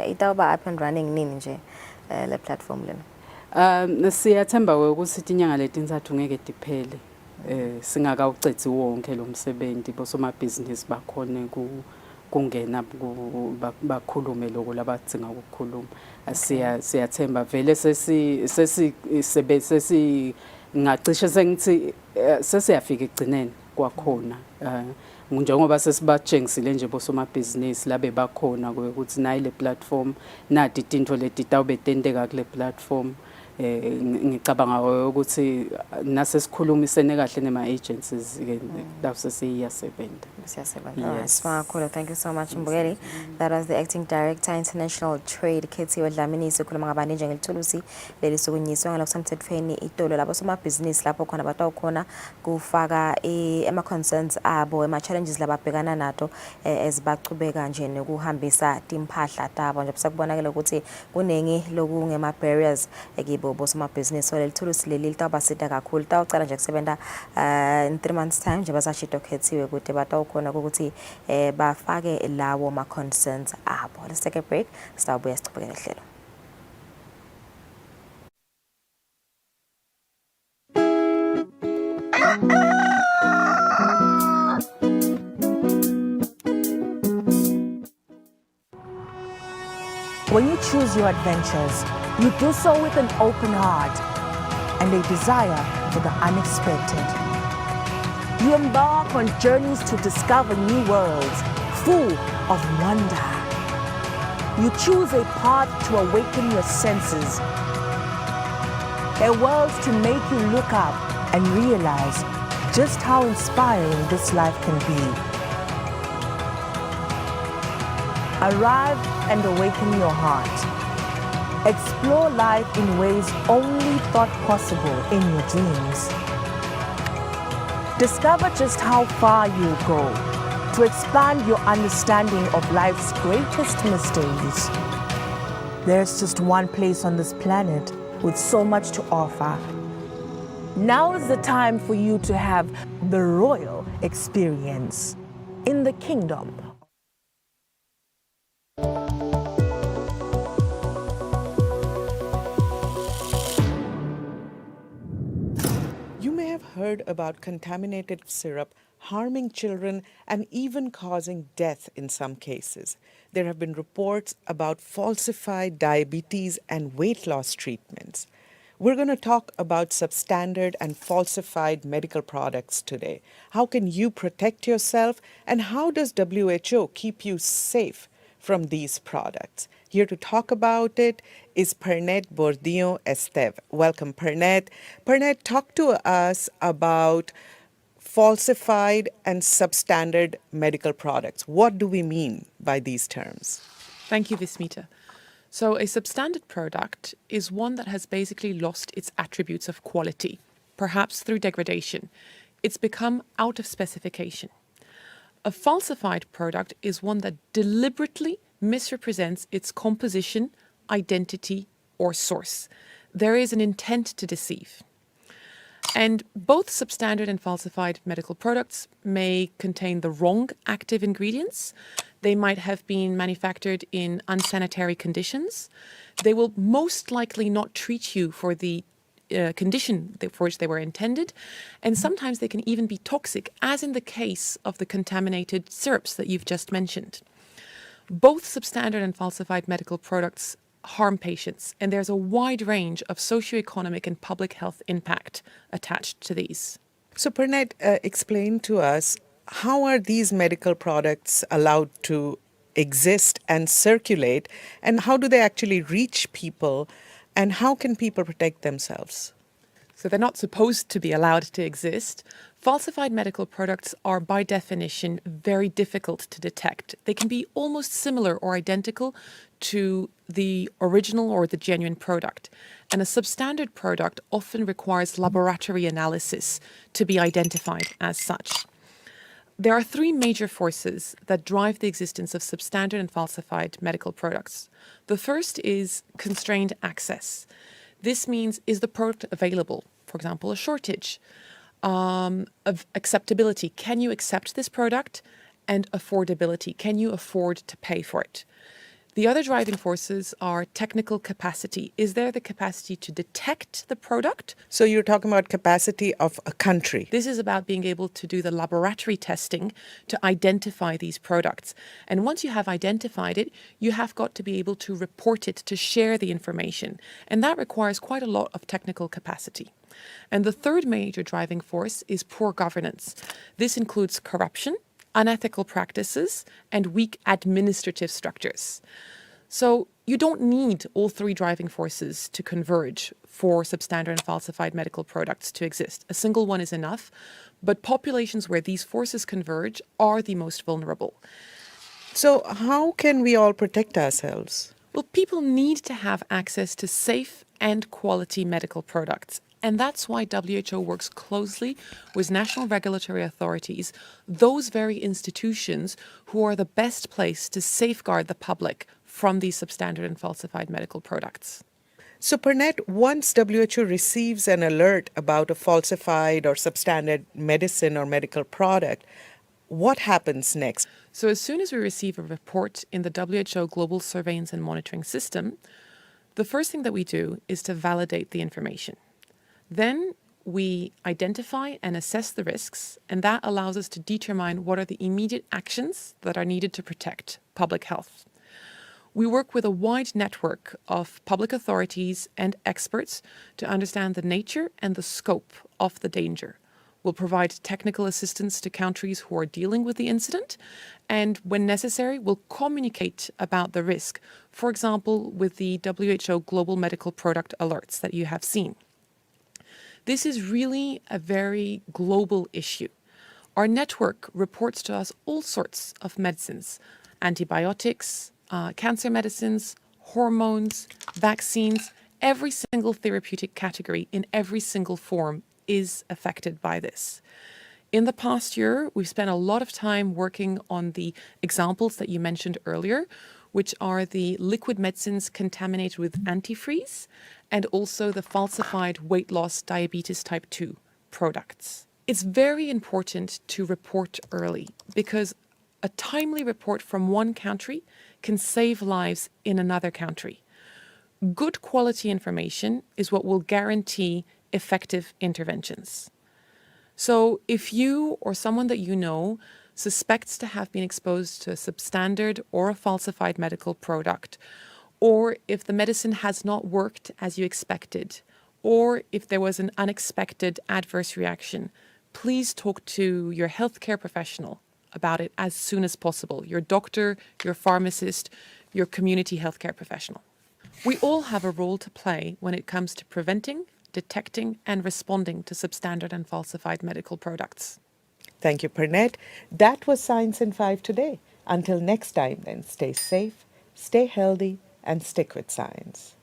itawuba up and running nini nje le platform lena. Siyathemba ukuthi inyanga letintathu ngeke diphele singakawucethi wonke lo msebenzi bosomabhizinisi bakhone kungena bakhulume lokho labadinga ukukhuluma. Siyathemba vele sesi ngacishe sengithi sesiyafika egcineni kwakhona njengoba sesibatshengisile nje bosomabhizinisi labe bakhona ukuthi nayi le platform nadi tinto leti tawube tenteka kule platform ngicabanga ukuthi nasesikhulumisene kahle nema agencies ke dawusesiyasebenza. Yes. Thank you so much Mbukeli. That was the acting director international trade Kethiwe Dlamini sikhuluma ngabani nje ngelithulusi leli sokunyiswa ngalokusemthethweni itolo labo somabhizinisi lapho khona batawukhona kufaka ema concerns abo ema challenges lababhekana nato ezibachubeka nje nokuhambisa timphahla tabo nje sakubonakala ukuthi kunengi lokungema barriers ekibo bosomabhizinisi so lelithulusi leli litawubasida kakhulu tawucala nje kusebenta in 3 months time nje basashito Kethiwe ukuthi batawukhona ukuthi bafake lawo ma concerns abo. Let's take a break. Sitawubuya sichubeke nehlelo. When you choose your adventures, you do so with an open heart and a desire for the unexpected. You embark on journeys to discover new worlds full of wonder. You choose a path to awaken your senses, a world to make you look up and realize just how inspiring this life can be. Arrive and awaken your heart. Explore life in ways only thought possible in your dreams. Discover just how far you'll go to expand your understanding of life's greatest mysteries. There's just one place on this planet with so much to offer. Now is the time for you to have the royal experience in the kingdom. You may have heard about contaminated syrup harming children and even causing death in some cases. There have been reports about falsified diabetes and weight loss treatments. We're going to talk about substandard and falsified medical products today. How can you protect yourself, and how does WHO keep you safe from these products? Here to talk about it is Pernette Bourdillon-Esteve. Welcome, Pernette. Pernette, talk to us about falsified and substandard medical products. What do we mean by these terms? Thank you, Vismita. So a substandard product is one that has basically lost its attributes of quality, perhaps through degradation. It's become out of specification. A falsified product is one that deliberately misrepresents its composition, identity, or source. There is an intent to deceive. And both substandard and falsified medical products may contain the wrong active ingredients. They might have been manufactured in unsanitary conditions. They will most likely not treat you for the condition for which they were intended. And sometimes they can even be toxic, as in the case of the contaminated syrups that you've just mentioned. Both substandard and falsified medical products harm patients, and there's a wide range of socioeconomic and public health impact attached to these. So Pernette, explain to us, how are these medical products allowed to exist and circulate, and how do they actually reach people, and how can people protect themselves? So they're not supposed to be allowed to exist. Falsified medical products are by definition very difficult to detect. They can be almost similar or identical to the original or the genuine product. And a substandard product often requires laboratory analysis to be identified as such. There are three major forces that drive the existence of substandard and falsified medical products. The first is constrained access. This means, is the product available? For example, a shortage. Of acceptability. Can you accept this product? And affordability. Can you afford to pay for it? The other driving forces are technical capacity. Is there the capacity to detect the product? So you're talking about capacity of a country. This is about being able to do the laboratory testing to identify these products. And once you have identified it, you have got to be able to report it, to share the information. And that requires quite a lot of technical capacity. And the third major driving force is poor governance. This includes corruption, unethical practices, and weak administrative structures. So you don't need all three driving forces to converge for substandard and falsified medical products to exist. A single one is enough, but populations where these forces converge are the most vulnerable. So how can we all protect ourselves? Well, people need to have access to safe and quality medical products. And that's why WHO works closely with national regulatory authorities, those very institutions who are the best place to safeguard the public from these substandard and falsified medical products. So Pernette, once WHO receives an alert about a falsified or substandard medicine or medical product, what happens next? So as soon as we receive a report in the WHO Global Surveillance and Monitoring System, the first thing that we do is to validate the information. Then we identify and assess the risks, and that allows us to determine what are the immediate actions that are needed to protect public health. We work with a wide network of public authorities and experts to understand the nature and the scope of the danger. We'll provide technical assistance to countries who are dealing with the incident, and when necessary, we'll communicate about the risk, for example, with the WHO Global Medical Product Alerts that you have seen. This is really a very global issue. Our network reports to us all sorts of medicines, antibiotics, cancer medicines, hormones, vaccines. Every single therapeutic category in every single form is affected by this. In the past year, we've spent a lot of time working on the examples that you mentioned earlier, which are the liquid medicines contaminated with antifreeze and also the falsified weight loss diabetes type 2 products. It's very important to report early because a timely report from one country can save lives in another country. Good quality information is what will guarantee effective interventions. So if you or someone that you know suspects to have been exposed to a substandard or a falsified medical product, or if the medicine has not worked as you expected, or if there was an unexpected adverse reaction, please talk to your healthcare professional about it as soon as possible, your doctor, your pharmacist, your community healthcare professional. We all have a role to play when it comes to preventing, detecting and responding to substandard and falsified medical products. Thank you, Pernette. That was Science in 5 today. Until next time, then, stay safe, stay healthy, and stick with science.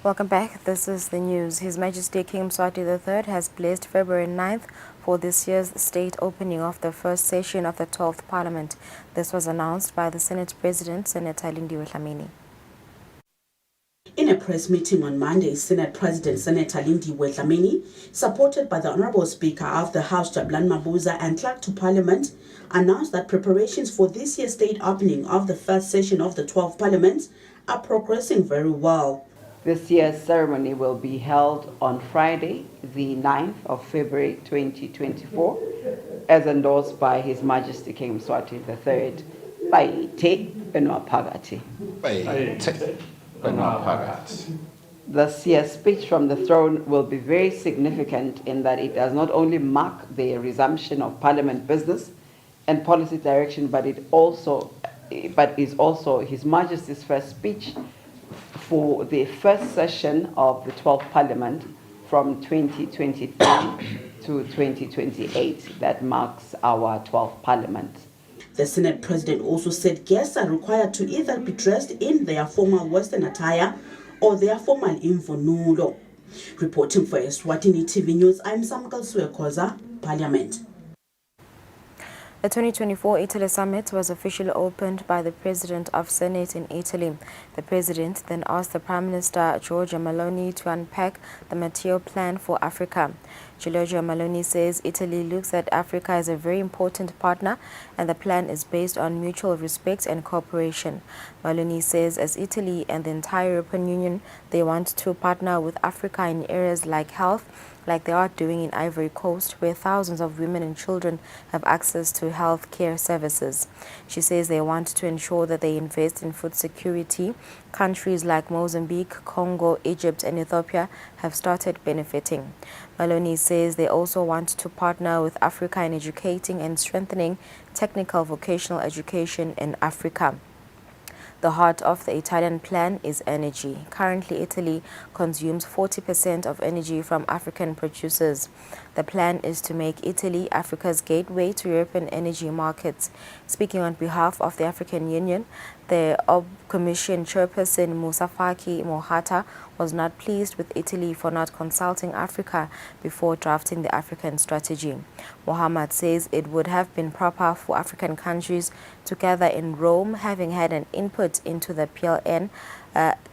Welcome back. This is the news. His Majesty King Mswati III has blessed February 9th for this year's state opening of the first session of the 12th Parliament. This was announced by the Senate President, Senator Lindiwe Dlamini. In a press meeting on Monday, Senate President Senator Lindiwe Dlamini, supported by the Honourable Speaker of the House Jabulani Mabuza and Clerk to Parliament, announced that preparations for this year's state opening of the first session of the 12th Parliament are progressing very well. This year's ceremony will be held on Friday, the 9th of February 2024, as endorsed by His Majesty King Mswati III. This year's speech from the throne will be very significant in that it does not only mark the resumption of Parliament business and policy direction, but is also His Majesty's first speech for the first session of the 12th Parliament from 2023 to 2028. That marks our 12th Parliament. The Senate President also said guests are required to either be dressed in their formal Western attire or their formal imvunulo. Reporting for Eswatini TV News, I'm Samkal Suekoza, Parliament. The 2024 Italy Summit was officially opened by the President of Senate in Italy. The President then asked the Prime Minister Giorgia Meloni to unpack the material plan for Africa. Giorgia Meloni says Italy looks at Africa as a very important partner and the plan is based on mutual respect and cooperation. Meloni says as Italy and the entire European Union, they want to partner with Africa in areas like health, like they are doing in Ivory Coast, where thousands of women and children have access to health care services. She says they want to ensure that they invest in food security. Countries like Mozambique, Congo, Egypt, and Ethiopia have started benefiting. Meloni says they also want to partner with Africa in educating and strengthening technical vocational education in Africa. The heart of the Italian plan is energy. Currently, Italy consumes 40% of energy from African producers. The plan is to make Italy Africa's gateway to European energy markets. Speaking on behalf of the African Union, the Commission chairperson Musa Faki Mohata was not pleased with Italy for not consulting Africa before drafting the African strategy. Mohammed says it would have been proper for African countries to gather in Rome, having had an input input into the PLN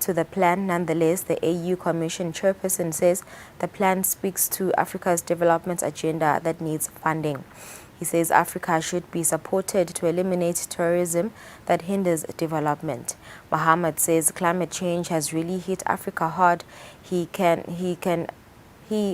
to the plan. Nonetheless, the AU Commission chairperson says the plan speaks to Africa's development agenda that needs funding. He says Africa should be supported to eliminate terrorism that hinders development. Mohammed says climate change has really hit Africa hard.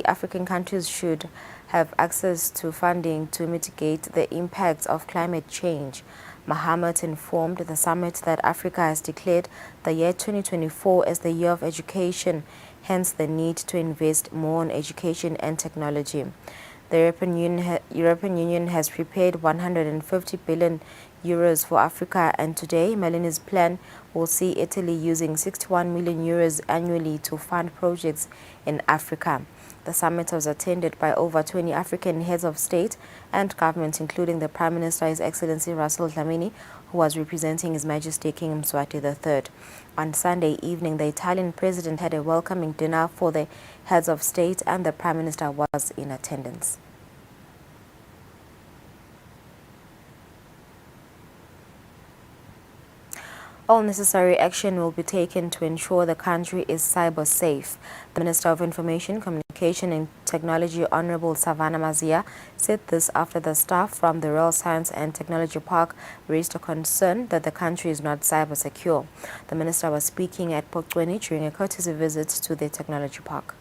African countries should have access to funding to mitigate the impacts of climate change. Mohammed informed the summit that Africa has declared the year 2024 as the year of education, hence the need to invest more in education and technology. The European Union has prepared 150 billion euros for Africa, and today Meloni's plan will see Italy using 61 million euros annually to fund projects in Africa. The summit was attended by over 20 African heads of state and government, including the Prime Minister, His Excellency Russell Dlamini, who was representing His Majesty King Mswati III. On Sunday evening, the Italian president had a welcoming dinner for the heads of state, and the Prime Minister was in attendance. All necessary action will be taken to ensure the country is cyber safe. The Minister of Information, Communication and Technology, Honorable Savannah Mazia, said this after the staff from the Royal Science and Technology Park raised a concern that the country is not cyber secure. The minister was speaking at Eswatini during a courtesy visit to the technology park.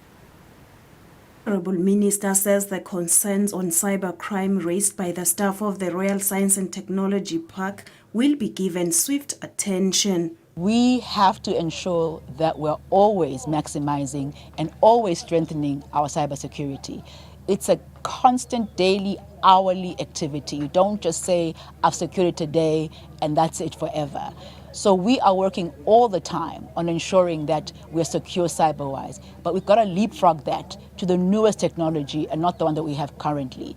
The Honourable Minister says the concerns on cybercrime raised by the staff of the Royal Science and Technology Park will be given swift attention. We have to ensure that we're always maximizing and always strengthening our cybersecurity. It's a constant daily, hourly activity. You don't just say, I've secured it today and that's it forever. So we are working all the time on ensuring that we're secure cyber-wise, but we've got to leapfrog that to the newest technology and not the one that we have currently.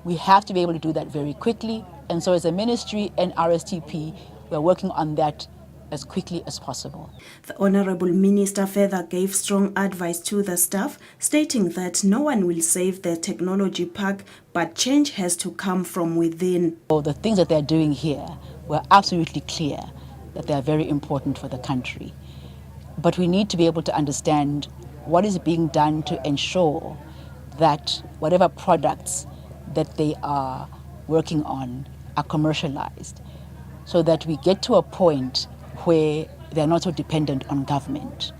We have to be able to do that very quickly, and so as a ministry and RSTP, we're working on that as quickly as possible. The Honourable Minister further gave strong advice to the staff, stating that no one will save the technology park, but change has to come from within. So the things that they're doing here, we're absolutely clear that they are very important for the country. But we need to be able to understand what is being done to ensure that whatever products that they are working on are commercialized, so that we get to a point where they're not so dependent on government.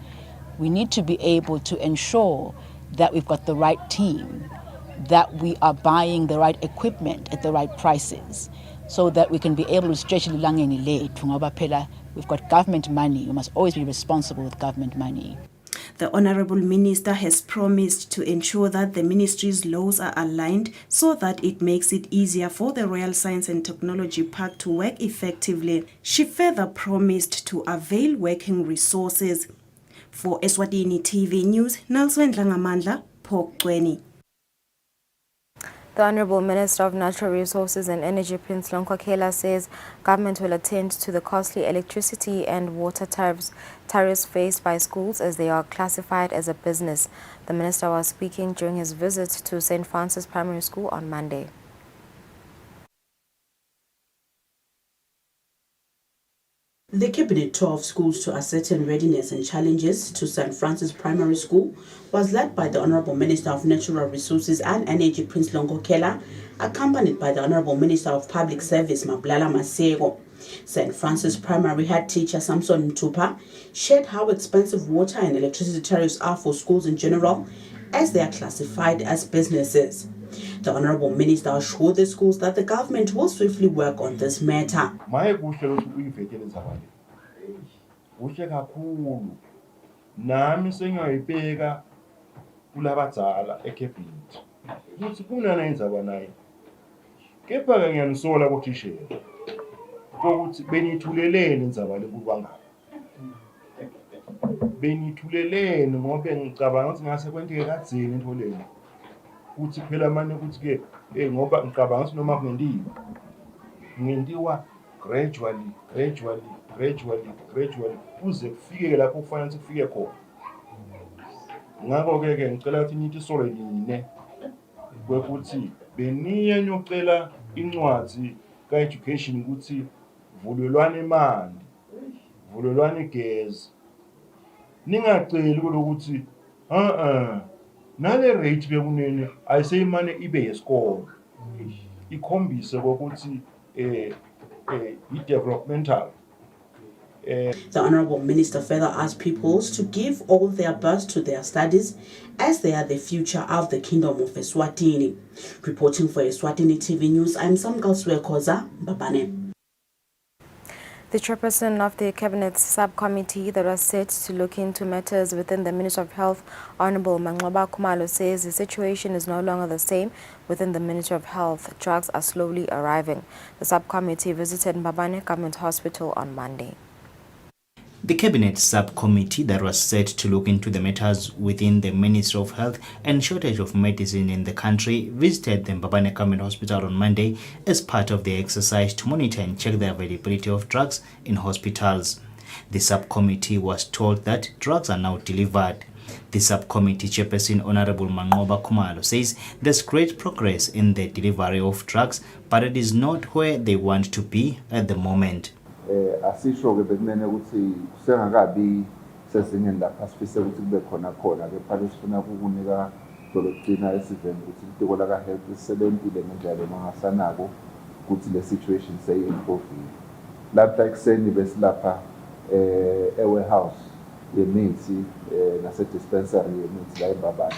We need to be able to ensure that we've got the right team, that we are buying the right equipment at the right prices, so that we can be able to stretch the langeni late. We've got government money. We must always be responsible with government money. The Honourable Minister has promised to ensure that the ministry's laws are aligned so that it makes it easier for the Royal Science and Technology Park to work effectively. She further promised to avail working resources. For Eswatini TV News, Nelson Dlangamandla, Eswatini. The Honourable Minister of Natural Resources and Energy, Prince Lonkwakela, says government will attend to the costly electricity and water tariffs faced by schools as they are classified as a business. The minister was speaking during his visit to St. Francis Primary School on Monday. The Cabinet Tour of schools to ascertain readiness and challenges to St. Francis Primary School was led by the Honourable Minister of Natural Resources and Energy, Prince Lonkwakela, accompanied by the Honourable Minister of Public Service, Maboulala Masego. St. Francis Primary head teacher Samson Mtupa shared how expensive water and electricity tariffs are for schools in general, as they are classified as businesses. The Honourable Minister assured the schools that the government will swiftly work on this matter. Kuhle kakhulu nami sengiyayibheka kulabadzala ecabinet ukuthi kunana indzaba naye kepha ke ngiyanisola kutishela ukuthi benithuleleni indzaba lekubangaka benithuleleni ngoba ngicabanga ukuthi ngase kwenteke kadzeni into leni ukuthi phela manje ukuthi ke ngoba ngicabanga ukuthi noma kungendiwa gradually kuze kufike lapho kufanele kufike khona. Ngakho ke ngicela ukuthi nithi solo line kwekuthi beniye nyocela incwadi ka education ukuthi vulelwane imali vulelwane igezi. Ningaceli ukuthi nale rate bekunene ayiseyimane ibe yesikole. Ikhombise ukuthi i-developmental. The Honourable Minister further asked pupils to give all their best to their studies as they are the future of the Kingdom of Eswatini. Reporting for Eswatini TV News, I'm Samgal Swekoza, Babane. The chairperson of the Cabinet subcommittee that was set to look into matters within the Ministry of Health, Honorable Mangxoba Khumalo, says the situation is no longer the same within the Ministry of Health. Drugs are slowly arriving. The subcommittee visited Mbabane Government Hospital on Monday. The Cabinet subcommittee that was set to look into the matters within the Ministry of Health and shortage of medicine in the country visited the Mbabane Government Hospital on Monday as part of the exercise to monitor and check the availability of drugs in hospitals. The subcommittee was told that drugs are now delivered. The subcommittee chairperson, Honorable Mangxoba Khumalo, says there's great progress in the delivery of drugs, but it is not where they want to be at the moment. Asisho ke bekunene ukuthi kusengakabi sezingeni lapha sifise ukuthi kube khona ke phela sifuna ukukunika dolokugcina esiveni ukuthi itiko la ka health isebentile ngendlela mangasanako ukuthi le situation seyi-improve. Lapha ekuseni besilapha warehouse yemithi nase-dispensary yemithi la eMbabane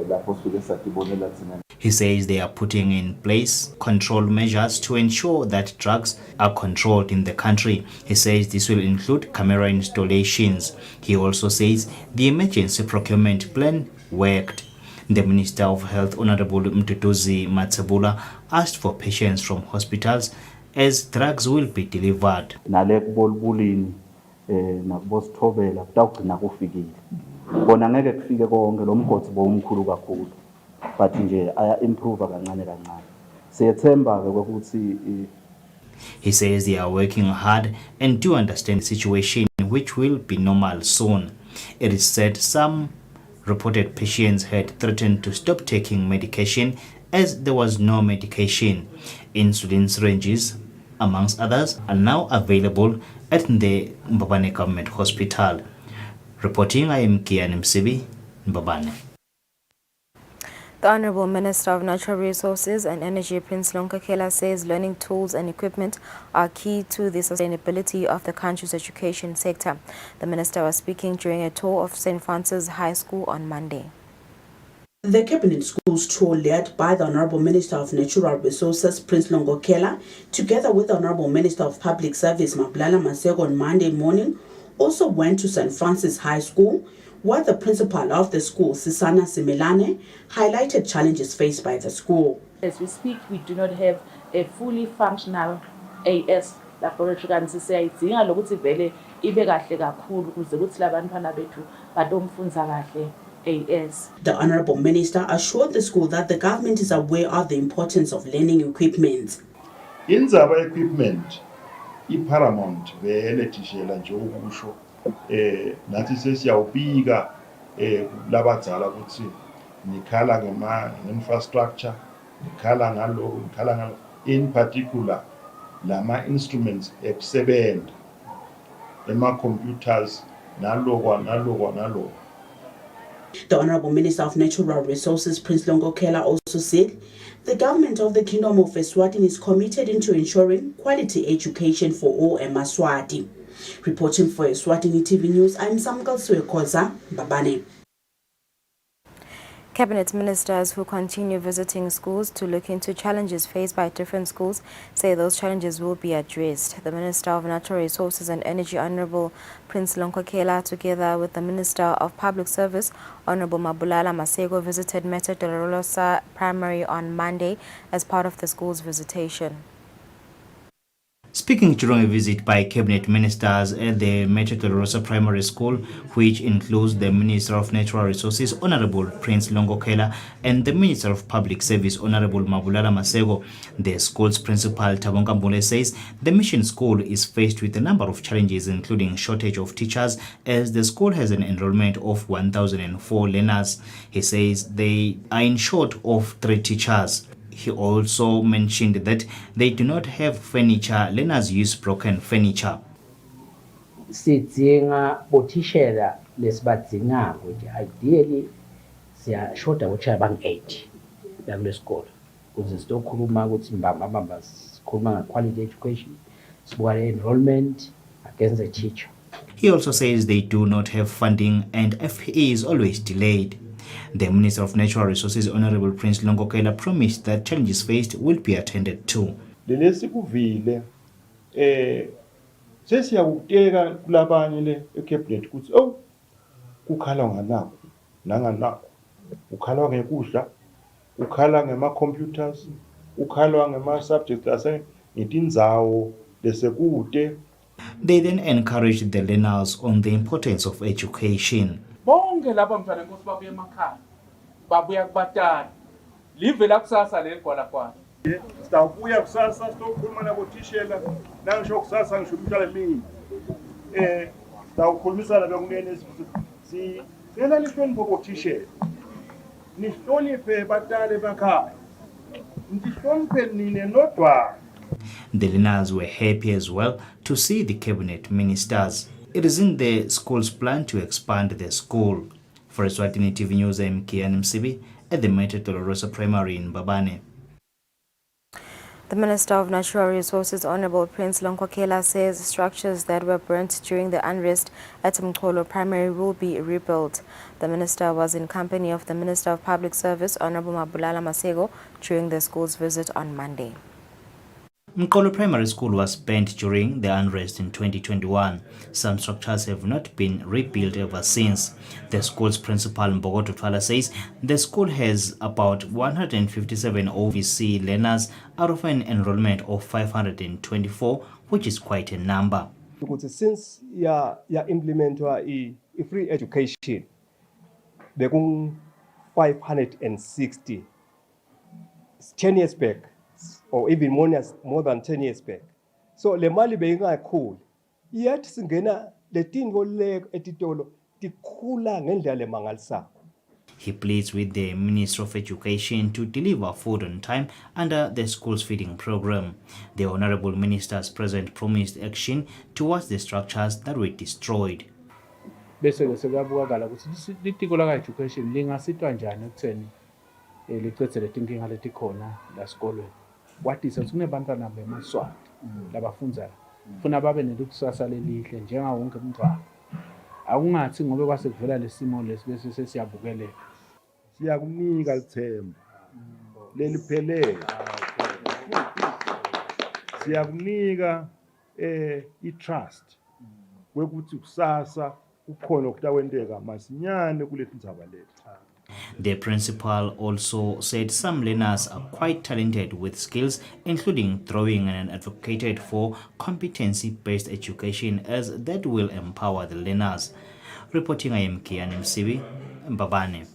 lapho sifike satibonela thina. He says they are putting in place control measures to ensure that drugs are controlled in the country. He says this will include camera installations. He also says the emergency procurement plan worked. The Minister of Health, Honorable Mduduzi Matsebula, asked for patients from hospitals as drugs will be delivered. Nale kubolibulini nakubosithobela kutawugcina kufikile. Bona ngeke kufike konke lo mgodi bomkhulu kakhulu. But nje aya improve kancane kancane. Siyethemba ke ukuthi. He says they are working hard and do understand the situation which will be normal soon. It is said some reported patients had threatened to stop taking medication as there was no medication. Insulin syringes, amongst others, are now available at the Mbabane Government Hospital. Reporting, I am Kian Msibi, Mbabane. The Honourable Minister of Natural Resources and Energy, Prince Lonkakela, says learning tools and equipment are key to the sustainability of the country's education sector. The minister was speaking during a tour of St. Francis High School on Monday. The Cabinet Schools tour led by the Honourable Minister of Natural Resources, Prince Lonkakela, together with the Honourable Minister of Public Service, Mabulela Masego, on Monday morning, also went to St. Francis High School, where the principal of the school, Sisana Similane, highlighted challenges faced by the school. As we speak, we do not have a fully functional AS laboratory kanti siyayidinga lokuthi vele ibe kahle kakhulu ukuze kuthi labantwana bethu batomfunza kahle AS. The Honourable Minister assured the school that the government is aware of the importance of learning equipment. Indzaba equipment iparamount vele tishela nje ukusho nathi sesiyawubika labadzala ukuthi nikhala ngema-infrastructure, nikhala ngalo, in particular lama instruments ekusebenza ema-computers nalo. The Honourable Minister of Natural Resources, Prince Lonkakela, also said the government of the Kingdom of Eswatini is committed into ensuring quality education for all Emaswati. Reporting for Eswatini TV News, I'm Samgal Swekoza, Babane. Cabinet ministers who continue visiting schools to look into challenges faced by different schools say those challenges will be addressed. The Minister of Natural Resources and Energy, Honorable Prince Lonkakela, together with the Minister of Public Service, Honorable Mabulela Masego, visited Meta Dolorosa Primary on Monday as part of the school's visitation. Speaking during a visit by cabinet ministers at the Metro Dolorosa Primary School, which includes the Minister of Natural Resources, Honorable Prince Lonkakela, and the Minister of Public Service, Honorable Mabulela Masego, the school's principal, Tabonga Mbule, says the mission school is faced with a number of challenges, including shortage of teachers, as the school has an enrollment of 1,004 learners. He says they are in short of 3 teachers. He also mentioned that they do not have furniture. Learners use broken furniture. sidzinga bothishela lesibadzingako nje ideally siyashoda bothishela bangu-8 la kule sikole ukuze sitokhuluma ukuthi mbamba sikhuluma nge-quality education, sibuka le-enrollment against the teacher. He also says they do not have funding and FPE is always delayed. The Minister of Natural Resources, Honorable Prince Longokela, promised that challenges faced will be attended to. Lesikuvile sesiyakuteka kulabanye le ecabinet ukuthi kukhala nganako nanganako, ukhala ngekudla, ukhala ngema-computers, ukhala ngema-subjects asengetindzawo lesekude. They then encouraged the learners on the importance of education. Bonke lapha mntwana nkosi babuya emakhaya babuya kubatali live la kusasa legwala kwalo Sitawubuya kusasa sitokhuluma nabothishela nangisho kusasa ngisho umhlala emini sitawukhulumisana bekunene sicela lihloniphe bothishela nihloniphe batali emakhaya nihloniphe nine nodwana. The learners were happy as well to see the cabinet ministers. It is in the school's plan to expand the school. For Eswatini TV News, I'm Kian Msibi at the Mete Dolorosa Primary in Mbabane. The Minister of Natural Resources, Honorable Prince Longokela, says structures that were burnt during the unrest at Mkolo Primary will be rebuilt. The minister was in company of the Minister of Public Service, Honorable Mabulala Masego, during the school's visit on Monday. Mkolo Primary School was burnt during the unrest in 2021. Some structures have not been rebuilt ever since. The school's principal, Mbogoto Twala, says the school has about 157 OVC learners out of an enrollment of 524, which is quite a number. Because since ya implementwa free education, bekung 560 10 years back, or even more than 10 years back. So le mali beyingakhuli yet singena letingo le etitolo tikhula ngendlela emangalisayo. He pleads with the Minister of Education to deliver food on time under the school's feeding program. The Honorable Ministers present promised action towards the structures that were destroyed. Bese sekuyabukakala ukuthi litiko la education lingasitwa njani ekutheni licethe letinkinga letikhona la sikolweni. Kwatisa ukuthi kunebantwana bemaswati labafundayo funa babe nekusasa lelihle njengawo wonke umntwana. Akungathi ngobe kwase kuvela lesimo lesi bese sesiyabukelela. Siyakunika lithemba leliphelele. Siyakunika i-trust kwekuthi kusasa kukhona okutawenteka masinyane kulethi ndzaba lethu. The principal also said some learners are quite talented with skills, including throwing, and advocated for competency-based education as that will empower the learners. Reporting, I am Kian Msibi, Mbabane.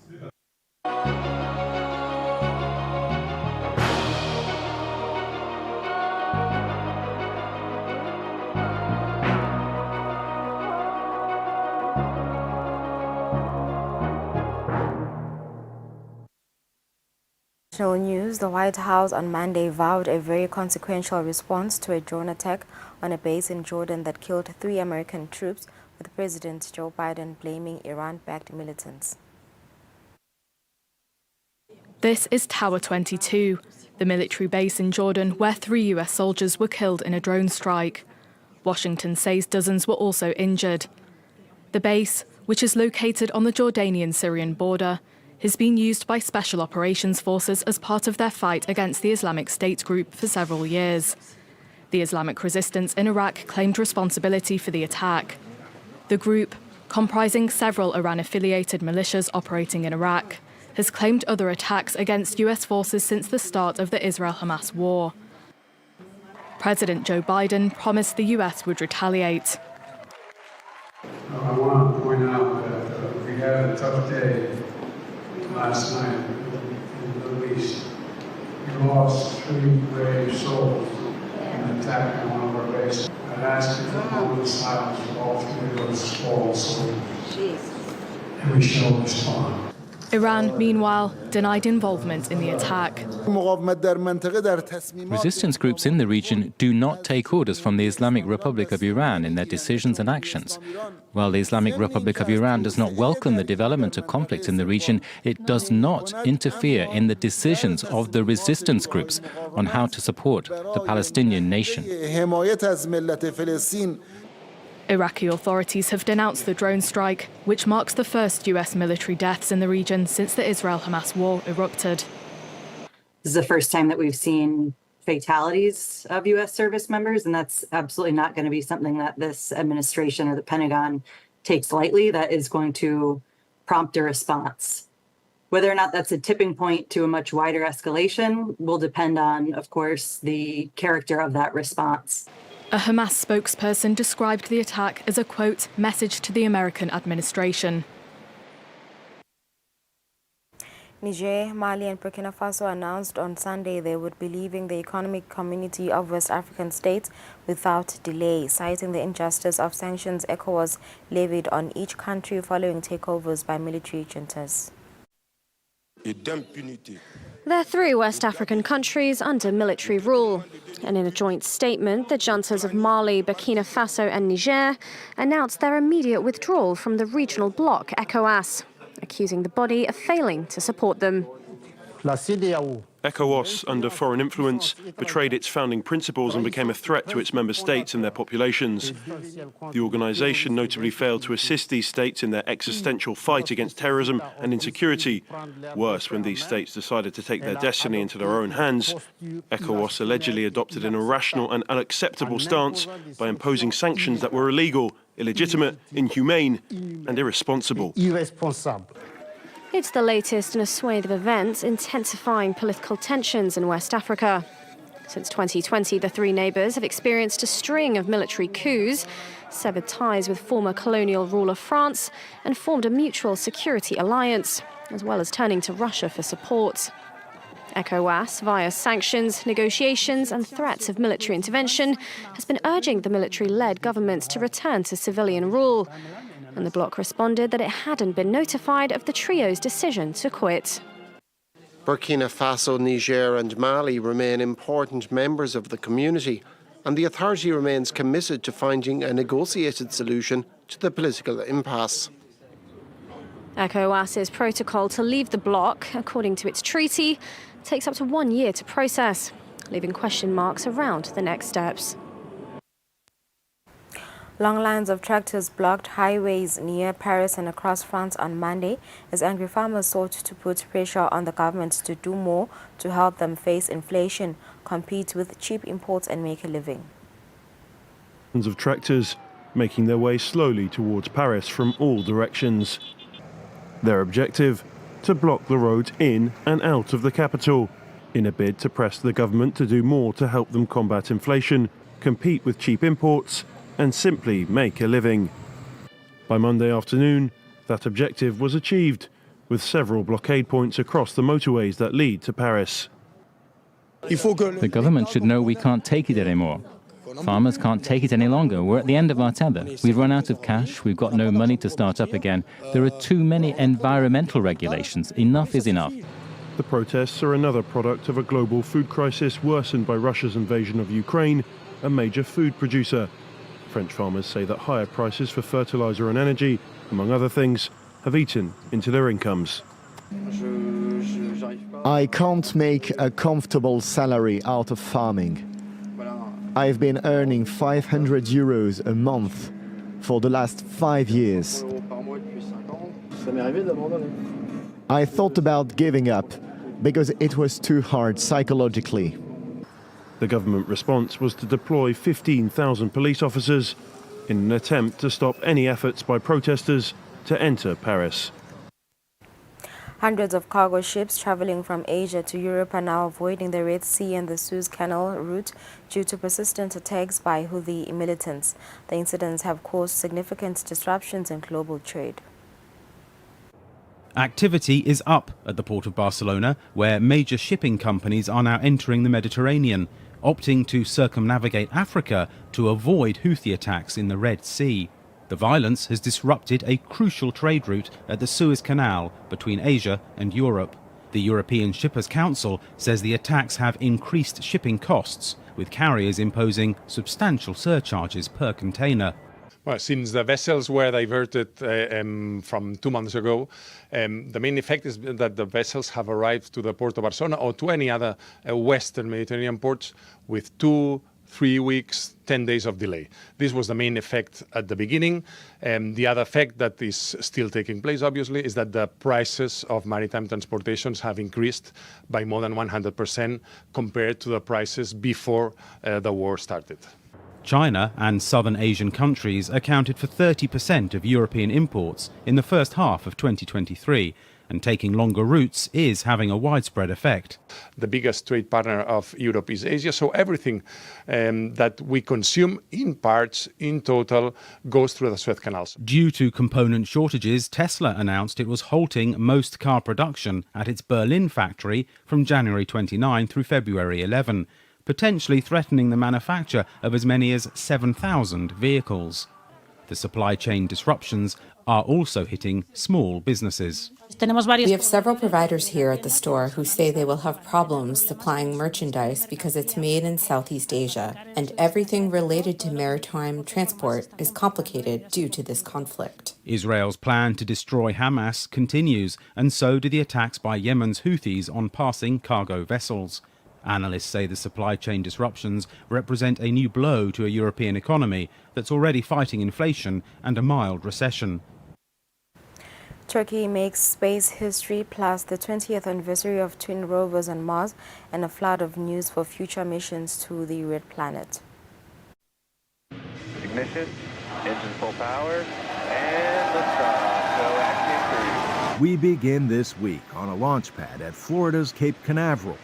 News, the White House on Monday vowed a very consequential response to a drone attack on a base in Jordan that killed 3 American troops, with President Joe Biden blaming Iran-backed militants. This is Tower 22, the military base in Jordan where 3 US soldiers were killed in a drone strike. Washington says dozens were also injured. The base, which is located on the Jordanian-Syrian border, has been used by Special Operations Forces as part of their fight against the Islamic State group for several years. The Islamic resistance in Iraq claimed responsibility for the attack. The group, comprising several Iran-affiliated militias operating in Iraq, has claimed other attacks against US forces since the start of the Israel-Hamas war. President Joe Biden promised the US would retaliate. I want to point out that we had a tough day last night in the Middle East. We lost 3 brave souls in an attack on one of our bases. I'd ask you for a moment of silence for all 3 of those fallen soldiers. And we shall respond. Iran, meanwhile, denied involvement in the attack. Resistance groups in the region do not take orders from the Islamic Republic of Iran in their decisions and actions. While the Islamic Republic of Iran does not welcome the development of conflict in the region, it does not interfere in the decisions of the resistance groups on how to support the Palestinian nation. Iraqi authorities have denounced the drone strike, which marks the first US military deaths in the region since the Israel-Hamas war erupted. This is the first time that we've seen fatalities of US service members, and that's absolutely not going to be something that this administration or the Pentagon takes lightly. That is going to prompt a response. Whether or not that's a tipping point to a much wider escalation will depend on, of course, the character of that response. A Hamas spokesperson described the attack as a, quote, message to the American administration. Niger, Mali and Burkina Faso announced on Sunday they would be leaving the Economic Community of West African States without delay, citing the injustice of sanctions ECOWAS levied on each country following takeovers by military juntas. There are 3 West African countries under military rule. And in a joint statement, the juntas of Mali, Burkina Faso and Niger announced their immediate withdrawal from the regional bloc ECOWAS, accusing the body of failing to support them. ECOWAS, under foreign influence, betrayed its founding principles and became a threat to its member states and their populations. The organisation notably failed to assist these states in their existential fight against terrorism and insecurity. Worse, when these states decided to take their destiny into their own hands, ECOWAS allegedly adopted an irrational and unacceptable stance by imposing sanctions that were illegal, illegitimate, inhumane and irresponsible. It's the latest in a swathe of events intensifying political tensions in West Africa. Since 2020, the 3 neighbours have experienced a string of military coups, severed ties with former colonial ruler France, and formed a mutual security alliance, as well as turning to Russia for support. ECOWAS, via sanctions, negotiations and threats of military intervention, has been urging the military-led governments to return to civilian rule. And the bloc responded that it hadn't been notified of the trio's decision to quit. Burkina Faso, Niger and Mali remain important members of the community, and the authority remains committed to finding a negotiated solution to the political impasse. ECOWAS's protocol to leave the bloc, according to its treaty, takes up to 1 year to process, leaving question marks around the next steps. Long lines of tractors blocked highways near Paris and across France on Monday as angry farmers sought to put pressure on the government to do more to help them face inflation, compete with cheap imports and make a living. Of tractors making their way slowly towards Paris from all directions. Their objective? To block the roads in and out of the capital, in a bid to press the government to do more to help them combat inflation, compete with cheap imports and simply make a living. By Monday afternoon, that objective was achieved, with several blockade points across the motorways that lead to Paris. The government should know we can't take it anymore. Farmers can't take it any longer. We're at the end of our tether. We've run out of cash. We've got no money to start up again. There are too many environmental regulations. Enough is enough. The protests are another product of a global food crisis worsened by Russia's invasion of Ukraine, a major food producer. French farmers say that higher prices for fertilizer and energy, among other things, have eaten into their incomes. I can't make a comfortable salary out of farming. I've been earning 500 euros a month for the last 5 years. I thought about giving up because it was too hard psychologically. The government response was to deploy 15,000 police officers in an attempt to stop any efforts by protesters to enter Paris. Hundreds of cargo ships traveling from Asia to Europe are now avoiding the Red Sea and the Suez Canal route due to persistent attacks by Houthi militants. The incidents have caused significant disruptions in global trade. Activity is up at the port of Barcelona, where major shipping companies are now entering the Mediterranean, opting to circumnavigate Africa to avoid Houthi attacks in the Red Sea. The violence has disrupted a crucial trade route at the Suez Canal between Asia and Europe. The European Shippers Council says the attacks have increased shipping costs, with carriers imposing substantial surcharges per container. Well, since the vessels were diverted from 2 months ago, the main effect is that the vessels have arrived to the port of Barcelona or to any other Western Mediterranean ports with 2, 3 weeks, 10 days of delay. This was the main effect at the beginning. The other effect that is still taking place, obviously, is that the prices of maritime transportations have increased by more than 100% compared to the prices before the war started. China and southern Asian countries accounted for 30% of European imports in the first half of 2023, and taking longer routes is having a widespread effect. The biggest trade partner of Europe is Asia, so everything that we consume in parts, in total, goes through the Suez Canal. Due to component shortages, Tesla announced it was halting most car production at its Berlin factory from January 29 through February 11, potentially threatening the manufacture of as many as 7,000 vehicles. The supply chain disruptions are also hitting small businesses. We have several providers here at the store who say they will have problems supplying merchandise because it's made in Southeast Asia, and everything related to maritime transport is complicated due to this conflict. Israel's plan to destroy Hamas continues, and so do the attacks by Yemen's Houthis on passing cargo vessels. Analysts say the supply chain disruptions represent a new blow to a European economy that's already fighting inflation and a mild recession. Turkey makes space history plus the 20th anniversary of twin rovers on Mars and a flood of news for future missions to the red planet. Ignition, engine full power, and liftoff. Go Axiom 3. We begin this week on a launch pad at Florida's Cape Canaveral.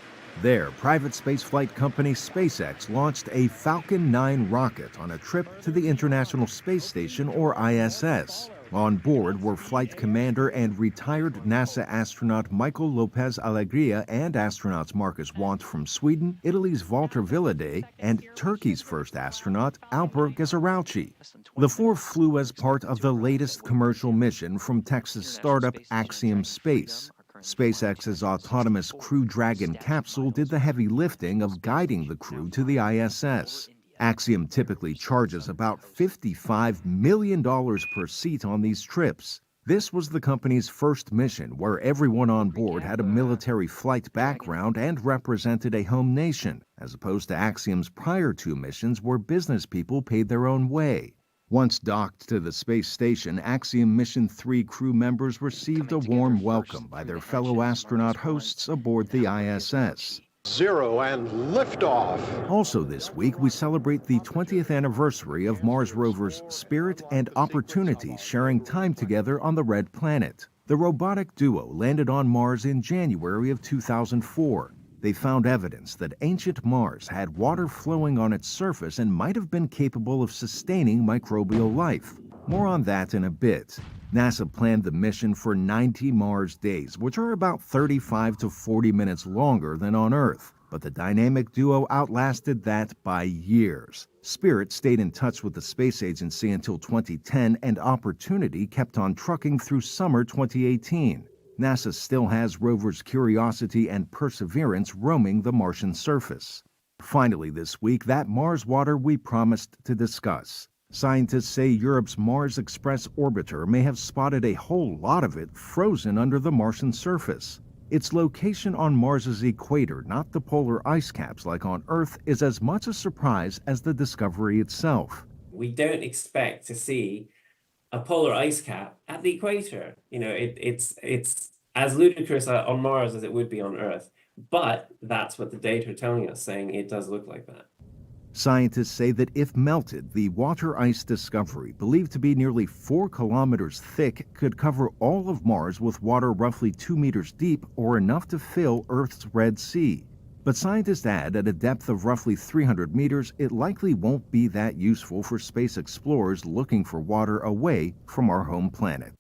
There, private spaceflight company SpaceX launched a Falcon 9 rocket on a trip to the International Space Station, or ISS. On board were flight commander and retired NASA astronaut Michael Lopez Alegria and astronauts Marcus Want from Sweden, Italy's Walter Villade, and Turkey's first astronaut Alper Gezeralci. The four flew as part of the latest commercial mission from Texas startup Axiom Space. SpaceX's autonomous Crew Dragon capsule did the heavy lifting of guiding the crew to the ISS. Axiom typically charges about $55 million per seat on these trips. This was the company's first mission where everyone on board had a military flight background and represented a home nation, as opposed to Axiom's prior two missions where business people paid their own way. Once docked to the space station, Axiom Mission 3 crew members received a warm welcome by their fellow astronaut hosts aboard the ISS. 0 and liftoff. Also this week, we celebrate the 20th anniversary of Mars rovers Spirit and Opportunity sharing time together on the Red Planet. The robotic duo landed on Mars in January of 2004. They found evidence that ancient Mars had water flowing on its surface and might have been capable of sustaining microbial life. More on that in a bit. NASA planned the mission for 90 Mars days, which are about 35 to 40 minutes longer than on Earth. But the dynamic duo outlasted that by years. Spirit stayed in touch with the space agency until 2010, and Opportunity kept on trucking through summer 2018. NASA still has rovers Curiosity and Perseverance roaming the Martian surface. Finally this week, that Mars water we promised to discuss. Scientists say Europe's Mars Express orbiter may have spotted a whole lot of it frozen under the Martian surface. Its location on Mars's equator, not the polar ice caps like on Earth, is as much a surprise as the discovery itself. We don't expect to see a polar ice cap at the equator. You know, it's as ludicrous on Mars as it would be on Earth. But that's what the data are telling us, saying it does look like that. Scientists say that if melted, the water ice discovery, believed to be nearly 4 kilometers thick, could cover all of Mars with water roughly 2 meters deep, or enough to fill Earth's Red Sea. But scientists add at a depth of roughly 300 meters, it likely won't be that useful for space explorers looking for water away from our home planet.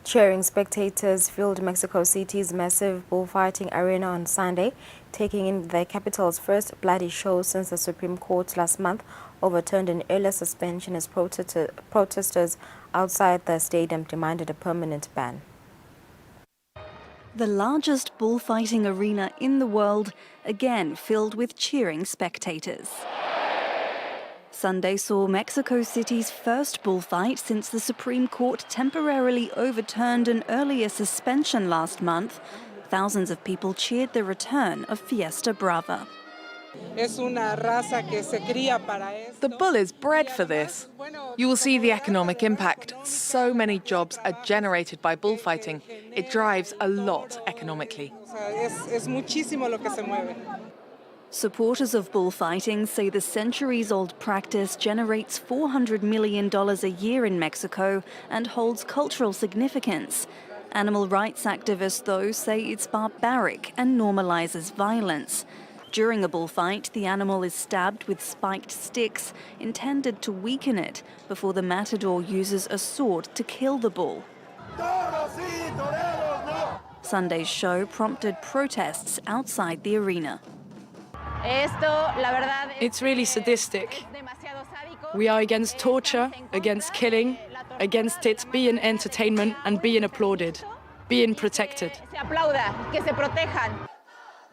Cheering spectators filled Mexico City's massive bullfighting arena on Sunday, taking in the capital's first bloody show since the Supreme Court last month overturned an earlier suspension as protesters outside the stadium demanded a permanent ban. The largest bullfighting arena in the world, again filled with cheering spectators. Sunday saw Mexico City's first bullfight since the Supreme Court temporarily overturned an earlier suspension last month. Thousands of people cheered the return of Fiesta Brava. The bull is bred for this. You will see the economic impact. So many jobs are generated by bullfighting. It drives a lot economically. Supporters of bullfighting say the centuries-old practice generates $400 million a year in Mexico and holds cultural significance. Animal rights activists, though, say it's barbaric and normalizes violence. During a bullfight, the animal is stabbed with spiked sticks intended to weaken it before the matador uses a sword to kill the bull. Sunday's show prompted protests outside the arena. It's really sadistic. We are against torture, against killing, against it being entertainment and being applauded, being protected.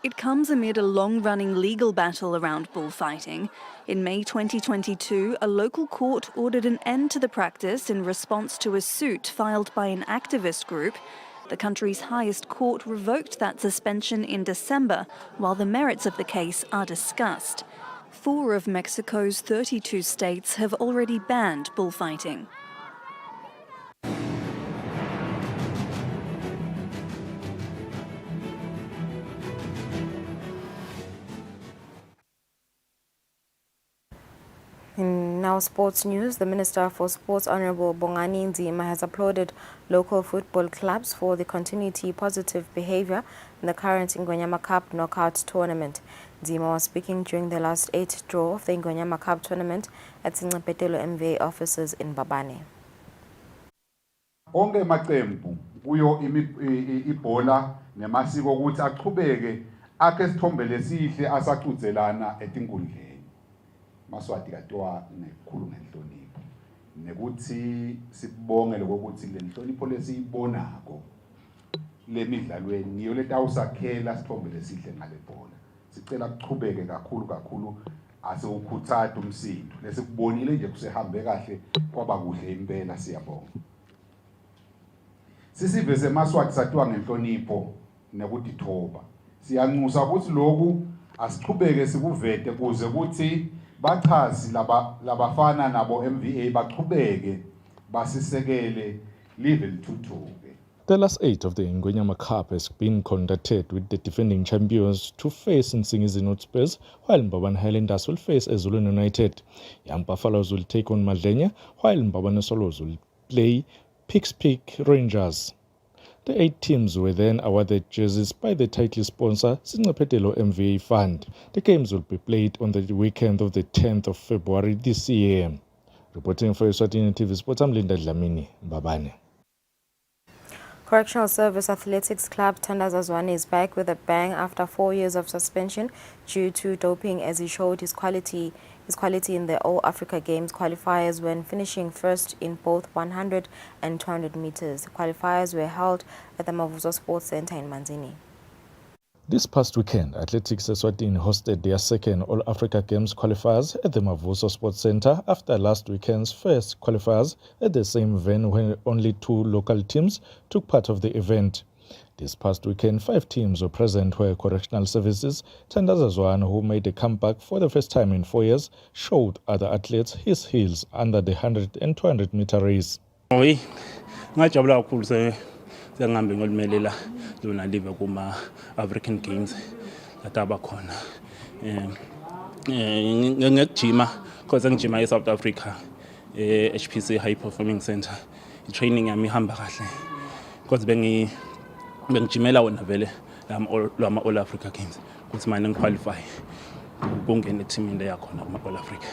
It comes amid a long-running legal battle around bullfighting. In May 2022, a local court ordered an end to the practice in response to a suit filed by an activist group. The country's highest court revoked that suspension in December, while the merits of the case are discussed. 4 of Mexico's 32 states have already banned bullfighting. In now sports news, the Minister for Sports, Honorable Bongani Nzima, has applauded local football clubs for the continuity positive behavior in the current Ingonyama Cup knockout tournament. Nzima was speaking during the last 8th draw of the Ingonyama Cup tournament at Sinqaphetelo MVA offices in Babane. Onke maqembu kuyo ibhola nemasiko ukuthi aqhubeke akhe sithombe lesihle asaqudzelana etinkundleni. Maswati katiwa nekhulu ngenhlonipho nekuthi sibonge lokuthi le nhlonipho lesiyibonako lemidlalweni niyo letawusakhela sithombe lesihle ngale bhola. Sicela kuchubeke kakhulu asiwukhuthata umsindo lesikubonile nje kusehambe kahle kwaba kuhle impela siyabonga. Sisiveze Maswati satiwa ngenhlonipho nekuthi thoba. Siyanxusa ukuthi lokhu asichubeke sikuvete kuze ukuthi bachazi labafana nabo MVA baqhubeke basisekele live lithuthukile. The last 8 of the Ingonyama Cup has been conducted with the defending champions to face Nsingizini Hotspurs, while Mbabane Highlanders will face Ezulwini United. Young Buffaloes will take on Madlenya, while Mbabane Swallows will play Pikes Peak Rangers. The 8 teams were then awarded jerseys by the title sponsor Sinqaphetelo MVA Fund. The games will be played on the weekend of the 10th of February this year. Reporting for Eswatini TV Sports, I'm Linda Dlamini, Babane. Correctional Service Athletics Club Tanda Zazwane is back with a bang after 4 years of suspension due to doping, as he showed his quality in the All Africa Games qualifiers when finishing first in both 100 and 200 meters. The qualifiers were held at the Mavuso Sports Center in Manzini. This past weekend, Athletics Eswatini hosted their second All Africa Games qualifiers at the Mavuso Sports Center after last weekend's first qualifiers at the same venue when only 2 local teams took part of the event. This past weekend, 5 teams were present where Correctional Services, Tanda Zazwane, who made a comeback for the first time in 4 years, showed other athletes his heels under the 100 and 200 meter race. Sengihambe ngolimelela lona live kuma African Games lataba khona ngekujima cause ngijima eSouth Africa HPC High Performing Center training yami ihamba kahle cause bengijimela wona vele lama All Africa Games ukuthi manje ngiqualify kungene team le yakhona kuma All Africa.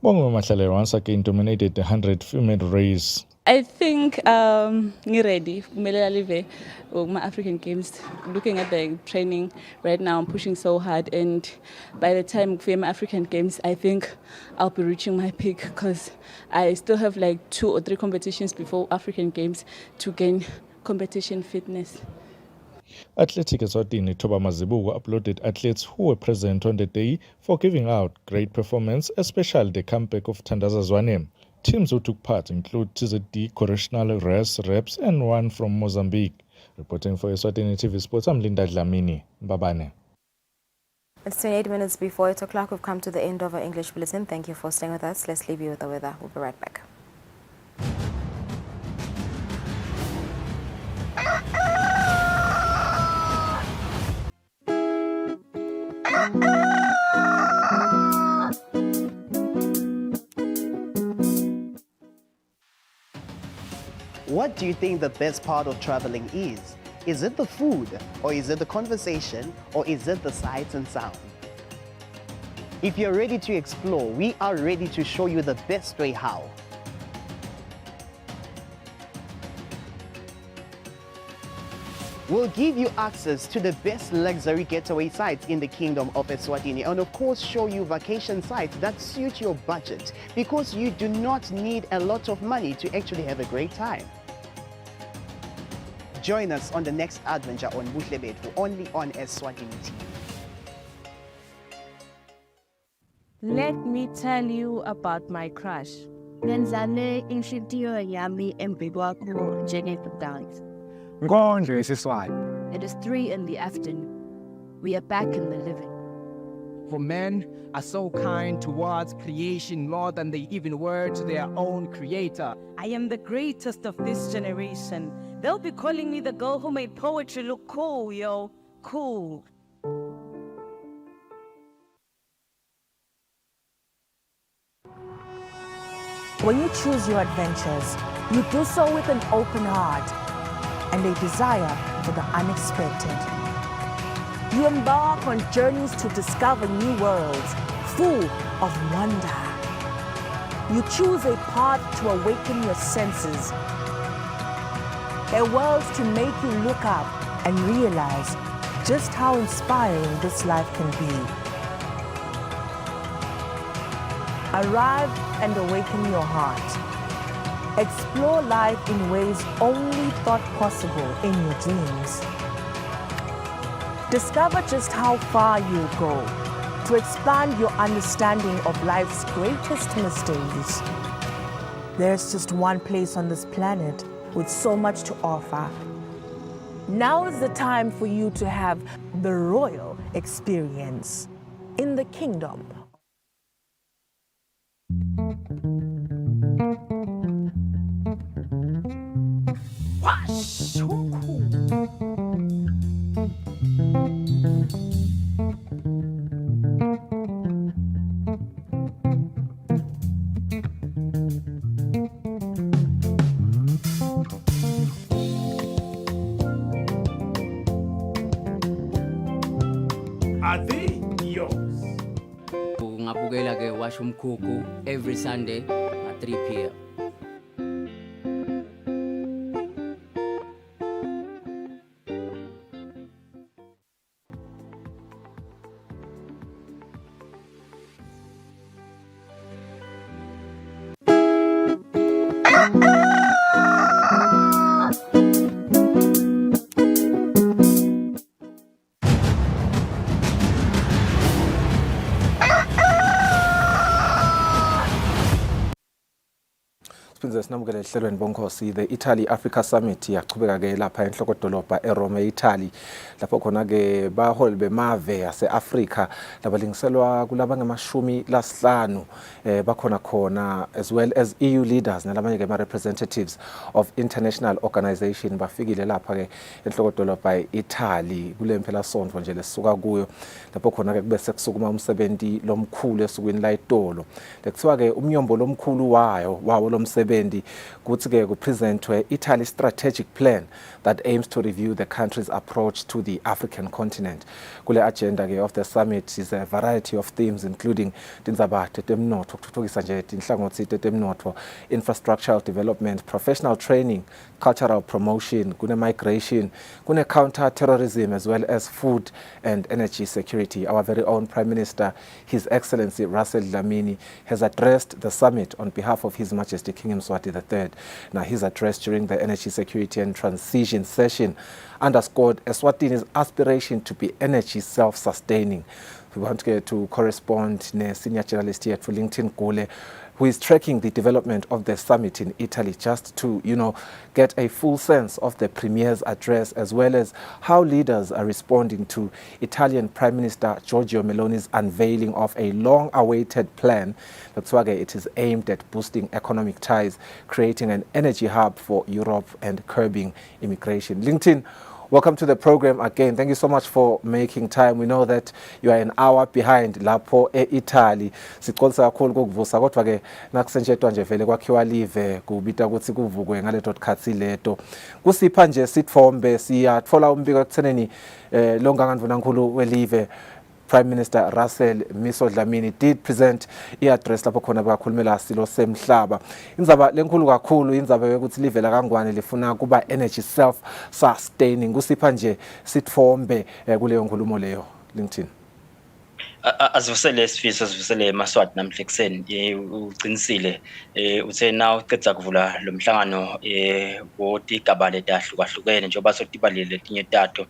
Bongo Mahlale once again dominated the 100 female race. I think we're ready. Kumele my African Games. Looking at the training right now, I'm pushing so hard, and by the time we my African Games, I think I'll be reaching my peak because I still have like 2 or 3 competitions before African Games to gain competition fitness. Athletic Eswatini Thoba Mazibuko uploaded athletes who were present on the day for giving out great performance, especially the comeback of Thandaza Zwane. Teams who took part include TZD, Correctional, Res, Reps, and one from Mozambique. Reporting for Eswatini TV Sports, I'm Linda Dlamini. Babane. It's 28 minutes before 8 o'clock. We've come to the end of our English bulletin. Thank you for staying with us. Let's leave you with the weather. We'll be right back. What do you think the best part of traveling is? Is it the food, or is it the conversation, or is it the sights and sound? If you're ready to explore, we are ready to show you the best way how. We'll give you access to the best luxury getaway sites in the Kingdom of Eswatini, and of course show you vacation sites that suit your budget, because you do not need a lot of money to actually have a great time. Join us on the next adventure on Buhle Bethu, only on Eswatini TV. Let me tell you about my crush. Ngenzane inhliziyo yami embi kwakho njengekudala. It is 3 in the afternoon. We are back in the living. For men are so kind towards creation more than they even were to their own creator. I am the greatest of this generation. They'll be calling me the girl who made poetry look cool, yo. Cool. When you choose your adventures, you do so with an open heart and a desire for the unexpected. You embark on journeys to discover new worlds, full of wonder. You choose a path to awaken your senses, a world to make you look up and realize just how inspiring this life can be. Arrive and awaken your heart. Explore life in ways only thought possible in your dreams. Discover just how far you'll go to expand your understanding of life's greatest mysteries. There's just one place on this planet with so much to offer. Now is the time for you to have the royal experience in the kingdom. Ngabukela ke washa umkhukhu every Sunday at 3 p.m. Siphinze sinamukele ehlelweni bonkhosi. The Italy Africa Summit yachubeka ke lapha enhlokodolobha eRome eItaly, lapho khona ke baholi bemave yaseAfrika labalingiselwa kulaba nge-15 bakhona khona, as well as EU leaders nalabanye ke representatives of international organization bafikile lapha ke enhlokodolobha eItaly kule mphela sonto nje lesuka kuyo, lapho khona ke kube sekusukuma umsebenzi lomkhulu esukwini la eTolo. Lekuthiwa ke umnyombo lomkhulu wawo lomsebenzi weekend kuthi-ke kupresentwe Italy's strategic plan that aims to review the country's approach to the African continent. Kule agenda of the summit is a variety of themes including tindzaba tetemnotfo, kuthuthukisa nje tinhlangothi tetemnotfo, infrastructural development, professional training, cultural promotion, kune migration, kune counter-terrorism, as well as food and energy security. Our very own Prime Minister, His Excellency Russell Dlamini, has addressed the summit on behalf of His Majesty King Mswati III. Now, his address during the energy security and transition session underscored Eswatini's aspiration to be energy self-sustaining. We want to correspond to senior journalist here at LinkedIn Kusile, who is tracking the development of the summit in Italy, just to, get a full sense of the Premier's address, as well as how leaders are responding to Italian Prime Minister Giorgia Meloni's unveiling of a long-awaited plan. That's why it is aimed at boosting economic ties, creating an energy hub for Europe, and curbing immigration. LinkedIn, welcome to the program again. Thank you so much for making time. We know that you are an hour behind lapho e-Italy. Siqolisa kakhulu ukuvusa kodwa ke nakusentshetwa nje vele kwakhiwa live kubita ukuthi kuvukwe ngaleto tikhathi leto. Kusipha nje sithombe siyathola umbiko ekutheneni longangaNdunankulu welive Prime Minister Russell Dlamini did present i-address lapho khona bakhulumela silo semhlaba. Indzaba lenkulu kakhulu indzaba yokuthi live la kangwane lifuna kuba energy self-sustaining. Kusipha nje sithombe kuleyo nkulumo leyo. LinkedIn. Azivusele Sifiso, azivusele Maswati namhla ekseni uqinisile uthe na uqedza kuvula lo mhlangano wotigaba letahlukahlukene njengoba sotibalile letinye tato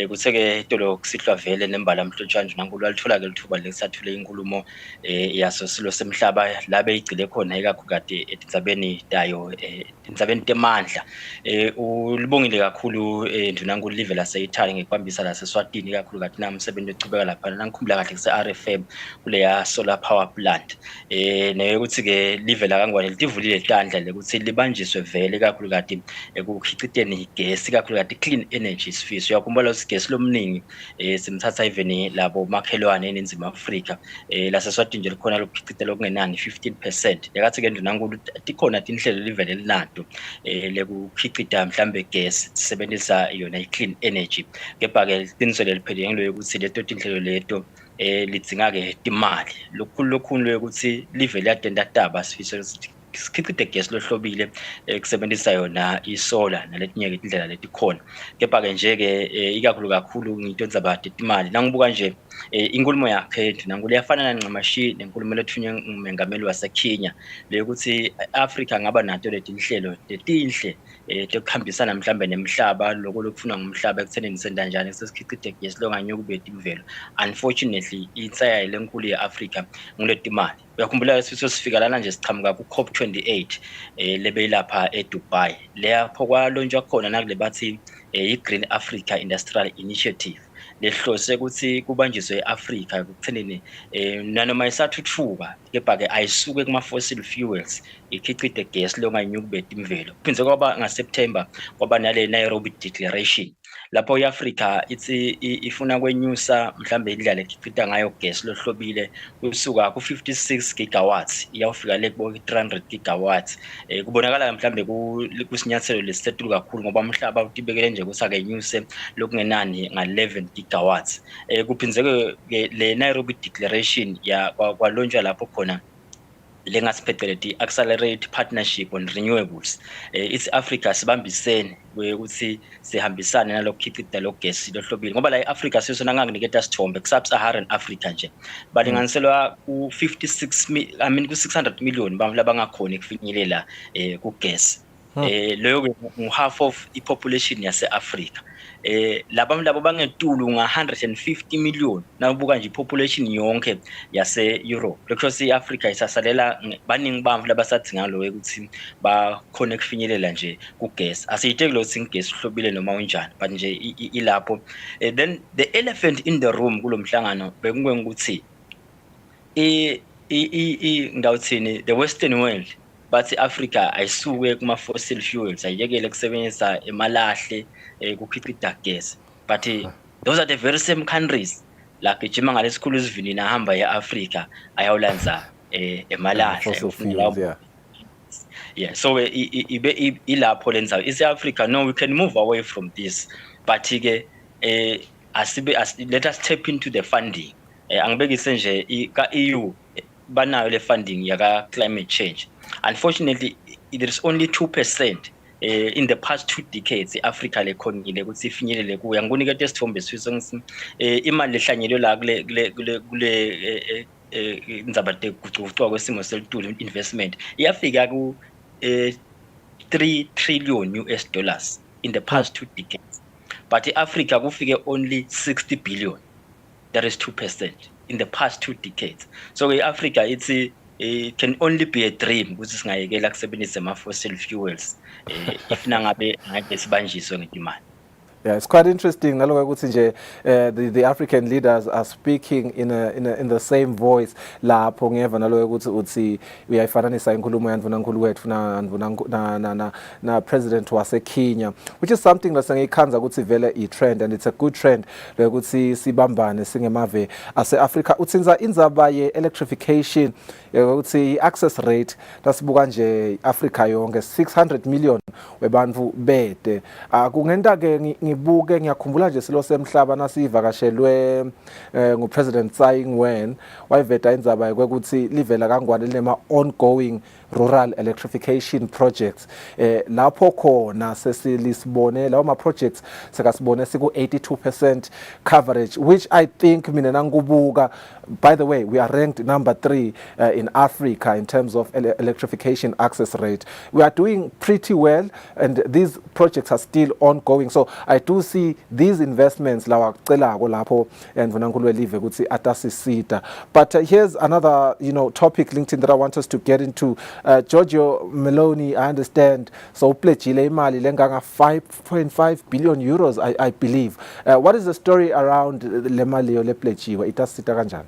kutheke tolo kusihlwa vele nembala mhlotshana nankulu alithola ke lithuba lesathule inkulumo yaso silo semhlaba labe igcile khona ikakhukade etindzabeni tayo indzabeni temandla ulibongile kakhulu Ndunankulu live lase Italy ngekwambisa lase Eswatini kakhulu kathi namsebenzi ochubeka lapha nangikhumbula kahle kuse RFM kuleya solar power plant nekuthi ke live la kangwane litivulile tandla lekuthi libanjiswe vele kakhulu kade ekukhiciteni igesi kakhulu kade clean energy Sifiso. Uyakhumbula ukuthi igesi lomningi simthatha even labo makhelwane eNingizimu Afrika lase Eswatini nje likhona lokukhicitela okungenani 15%. Yakathi ke Ndunankulu tikhona tinhlelo live lelinato lekukhicita mhlambe igesi sisebenzisa yona i-clean energy. Kepha ke iqiniso leliphelele ngilo yokuthi leto tinhlelo leto lidzinga ke timali lokhulu ukuthi live liyadenda taba Sifiso sikhicite igesi lohlobile kusebenzisa yona isolar naletinye ke indlela letikhona. Kepha ke nje ke ikakhulu kakhulu ngito ndzabade timali nangibuka nje inkulumo yakhe Ndunankulu yafana nancamashi nenkulumo lethunywe ngumengameli waseKenya leyokuthi Africa ngaba nato letinhlelo letinhle tekuhambisana mhlambe nemhlaba lokho lokufuna ngumhlaba ekuthenini sendanjani sesikhicite igesi longanyuka ubeti imvelo. Unfortunately insaya lenkulu yeAfrica nguletimali. Uyakhumbula Sifiso sifika lana nje sichamuka ku COP28 lebeyilapha eDubai lapho kwalonjwa khona nakule bathi i-Green Africa Industrial Initiative lehlose ukuthi kubanjiswe eAfrica ekuthenini nanoma isathuthuka kepha ke ayisuke kuma fossil fuels ikhicite gas longanyuka ubeti imvelo. Kuphinze kwaba ngaSeptember kwaba nale Nairobi Declaration lapho iAfrica ifuna kwenyusa mhlambe indlela ekhicita ngayo gas lohlobile kusuka ku 56 gigawatts iyawufika le ku 300 gigawatts. Kubonakala mhlambe kusinyathelo lesisetulu kakhulu ngoba umhlaba utibekele nje ukuthi akenyuse lokungenani nga 11 gigawatts. Kuphinzeke le Nairobi Declaration ya kwalonjwa lapho khona lengasipheceleti Accelerate Partnership on Renewables. It's Africa sibambisene ukuthi sihambisane nalokukhicita logesi lohlobile ngoba la eAfrica sisona nganginiketa sithombe ku-Sub-Saharan Africa nje balinganiselwa ku 600 million bamvu labangakhona ekufinyelela kugesi. Leyo ke half of ipopulation yase-Africa. Labo bangetulu nga 150 million nabuka nje population yonke yase Europe because iAfrica isasalela baningi bamvu labasathinga lo ukuthi bakhona ekufinyelela nje kugesi. Asiyiteki lo ukuthi igesi hlobile noma unjani but nje ilapho. Then the elephant in the room kulomhlangano bekungekuthi ngawuthini the western world bathi Africa ayisuke kuma fossil fuels ayekele kusebenzisa emalahle kukhicita gas but those are the very same countries like ijima ngalesikhulu isivini nahamba eAfrica ayawulanza emalahle Yeah, so ilapho lenza East Africa, no, we can move away from this, but ke let us tap into the funding. Angibekise nje ka EU banayo le funding yaka climate change. Unfortunately, there is only 2% in the past 2 decades Africa lekhonile ukuthi ifinyelele kuya. Ngikunikeza isithombe sifiso ngithi imali lehlanyelwe la kule indzaba yokuguquguquka kwesimo selitulu investment iyafika ku 3 trillion US dollars in the past 2 decades, but Africa kufike only 60 billion. That is 2% in the past 2 decades. So Africa it can only be a dream ukuthi singayekela kusebenzisa ama fossil fuels if nangabe sibanjiswe ngedimali. Yeah, it's quite interesting. The African leaders are speaking in the same voice. Lapho ngeva naloyo ukuthi uyayifananisa inkulumo yandvunankulu wethu na president wase Kenya, which is something lasengikhanza ukuthi vele i-trend, and it's a good trend ukuthi sibambane singemave ase Africa. Utsinza indzaba ye electrification ukuthi access rate tasibuka nje Africa yonke 600 million webantu bede. Kungenta ke ngibuke ngiyakhumbula nje silo semhlaba nasivakashelwe ngupresident Tsai Ing-wen wayiveta indzaba yokuthi livela kangwane lema ongoing rural electrification projects lapho khona sesilisibone lawo ma projects sekasibone siku 82% coverage, which I think mina nangubuka, by the way, we are ranked number 3 in Africa in terms of electrification access rate. We are doing pretty well, and these projects are still ongoing. So I do see these investments lawa celako lapho ndvunankulu welive ukuthi atasisita. But here's another topic linked in that I want us to get into. Giorgio Meloni, I understand, so pledgile imali lenganga 5.5 billion euros, I believe. What is the story around le mali le pledgiwe? Itasita kanjani?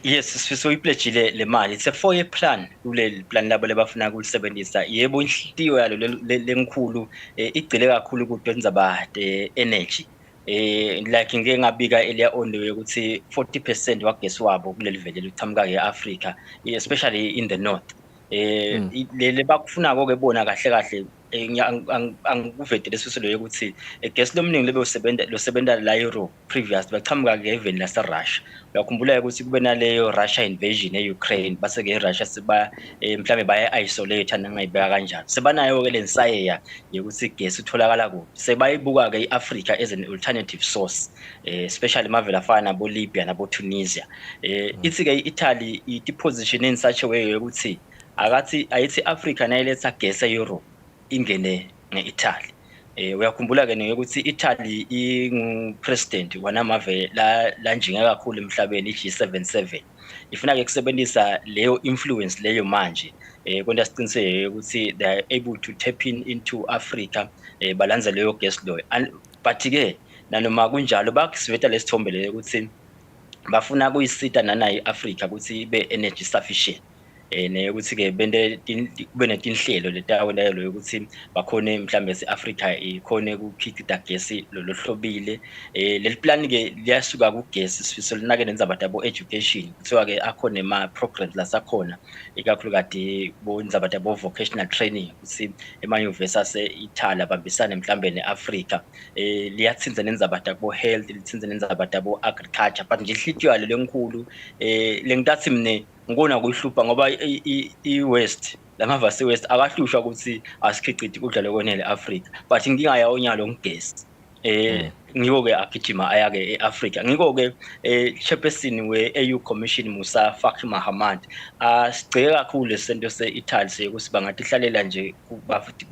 Yes, so ipledgile le mali. It's a 4-year plan. Kule plan labo lebafuna ukulisebenzisa. Yebo inhlitiyo yalo lenkhulu igcile kakhulu kudwenza ba energy. Like ngeke ngabika earlier on ukuthi 40% wagesi wabo kuleli vele liqhamuka eAfrica, especially in the north. Le bakufuna ke bona kahle angikuvedele sisilo ukuthi igesi lomningi losebenta la Europe previous baqhamuka ke even la Russia. Uyakhumbula ukuthi kube naleyo Russia invasion eUkraine, base ke Russia siba mhlambe baya isolate nangayibeka kanjani. Sebanayo ke lensayeya yokuthi igesi utholakala kuphi. Sebayibuka ke iAfrica as an alternative source, especially mavela afana nabo Libya nabo Tunisia. Ithi ke Italy position in such a way yokuthi ayithi Africa nayiletha gas eEurope ingene ngeItaly. Uyakhumbula ke ukuthi Italy president wanamave la njinga kakhulu emhlabeni G77 ifuna ke kusebenzisa leyo influence leyo manje kwenta siqiniseke ukuthi they are able to tap into Africa balanza leyo gas lo. But ke nanoma kunjalo bakusiveta lesithombe le ukuthi bafuna kuyisita nana iAfrica ukuthi ibe energy sufficient. Ukuthi ke kube netinhlelo letawela lo ukuthi bakhone mhlambe eAfrica ikhone ukukhicita gesi lohlobile. Leli plan ke liyasuka kugesi sifiso linake nendzaba tabo education, kuthiwa ke akhona ama programs lasakhona ikakhulukade bo indzaba tabo vocational training ukuthi emanyuvesi ase-Italy abambisane mhlambe neAfrica. Liyathinza nendzaba tabo health, lithinza nendzaba tabo agriculture, but nje inhlitiyo yalo lenkulu lengitathi mne ngona kuyihlupha ngoba iWest lamavasi West akahlushwa ukuthi asikhicite ukudla lokwenele eAfrica, but inkinga yawo nyalo ngigesi. Ngiko ke agijima ayake eAfrica. Ngiko ke chairperson we-AU Commission Musa Faki Mahamat sigcike kakhulu lesento se-Italy sekuthi bangathi ihlalela nje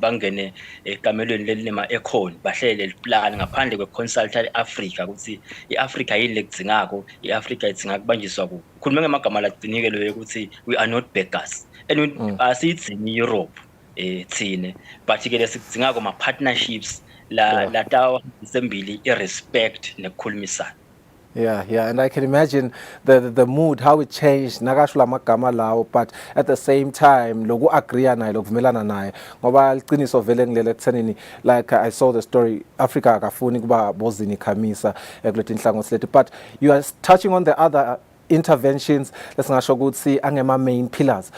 bangene ekamelweni lelima ekhona bahlele liplan ngaphandle kweconsultant Africa ukuthi iAfrica yini lekudzingako, iAfrica idzinga kubanjiswa ku. Khuluma ngemagama lagcinike lo ukuthi we are not beggars, and asiyidzingi Europe thine, but ke lesikudzinga ma partnerships la tawo sembili irespect nekukhulumisana. Yeah, and I can imagine the mood, how it changed nakashula magama lawo, but at the same time loku agree naye lokuvumelana naye ngoba liqiniso vele ngilele ekuthenini, like I saw the story, Africa akafuni kuba bozini khamisa kulethi inhlangothi lethu. But you are touching on the other interventions lesingasho ukuthi angema main pillars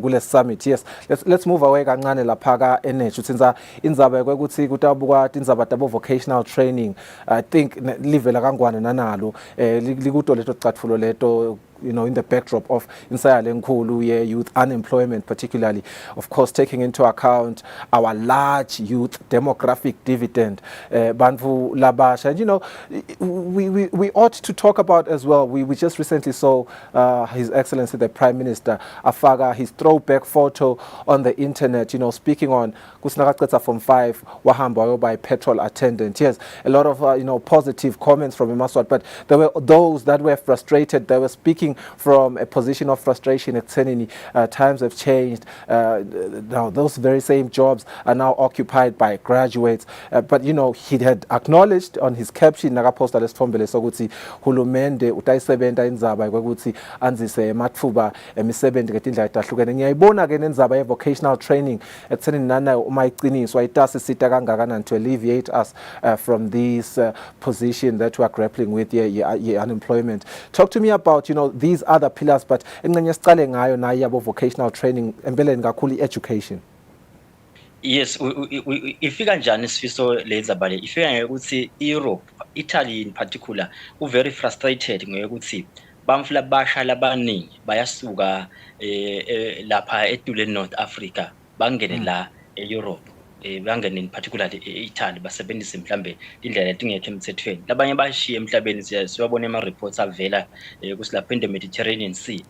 kule summit. Yes, let's move away kancane lapha ka energy uthinza indzaba ukuthi kutabukwa indzaba tabo vocational training. I think livela kangwane nanalo likuto leto chatfulo leto, you know, in the backdrop of inside youth unemployment, particularly, of course, taking into account our large youth demographic dividend, Banfu Labasha. And, you know, we ought to talk about as well. We just recently saw His Excellency the Prime Minister Afaga, his throwback photo on the internet, you know, speaking on Kusnakatsa from 5 Wahamba by petrol attendant. Yes, a lot of, you know, positive comments from Maswat, but there were those that were frustrated. They were speaking from a position of frustration at Senini. Times have changed. Now those very same jobs are now occupied by graduates. But you know, he had acknowledged on his caption nakaposta lesithombele sokuthi hulumende utayisebenta indzaba yokuthi anzise ematfuba emisebenzi ngetindlela etahlukene. Ngiyayibona ke nenzaba ye vocational training at Senini nana uma iqiniswa itasi sita kangakanani to alleviate us from this position that we are grappling with unemployment. Talk to me about, you know, these other pillars, but engcenye sicale ngayo nayo yabo vocational training empeleni kakhulu education. Yes, ifika njani sifiso lenzaba le ifika ngokuthi Europe, Italy in particular, very frustrated ngokuthi bamfla basha labaningi bayasuka lapha etule North Africa bangene la eEurope. Bangene in particular eItaly basebenzisa mhlambe indlela etingekho emthethweni. Labanye bashiye emhlabeni siyabona ema reports avela kusilapha in Mediterranean Sea.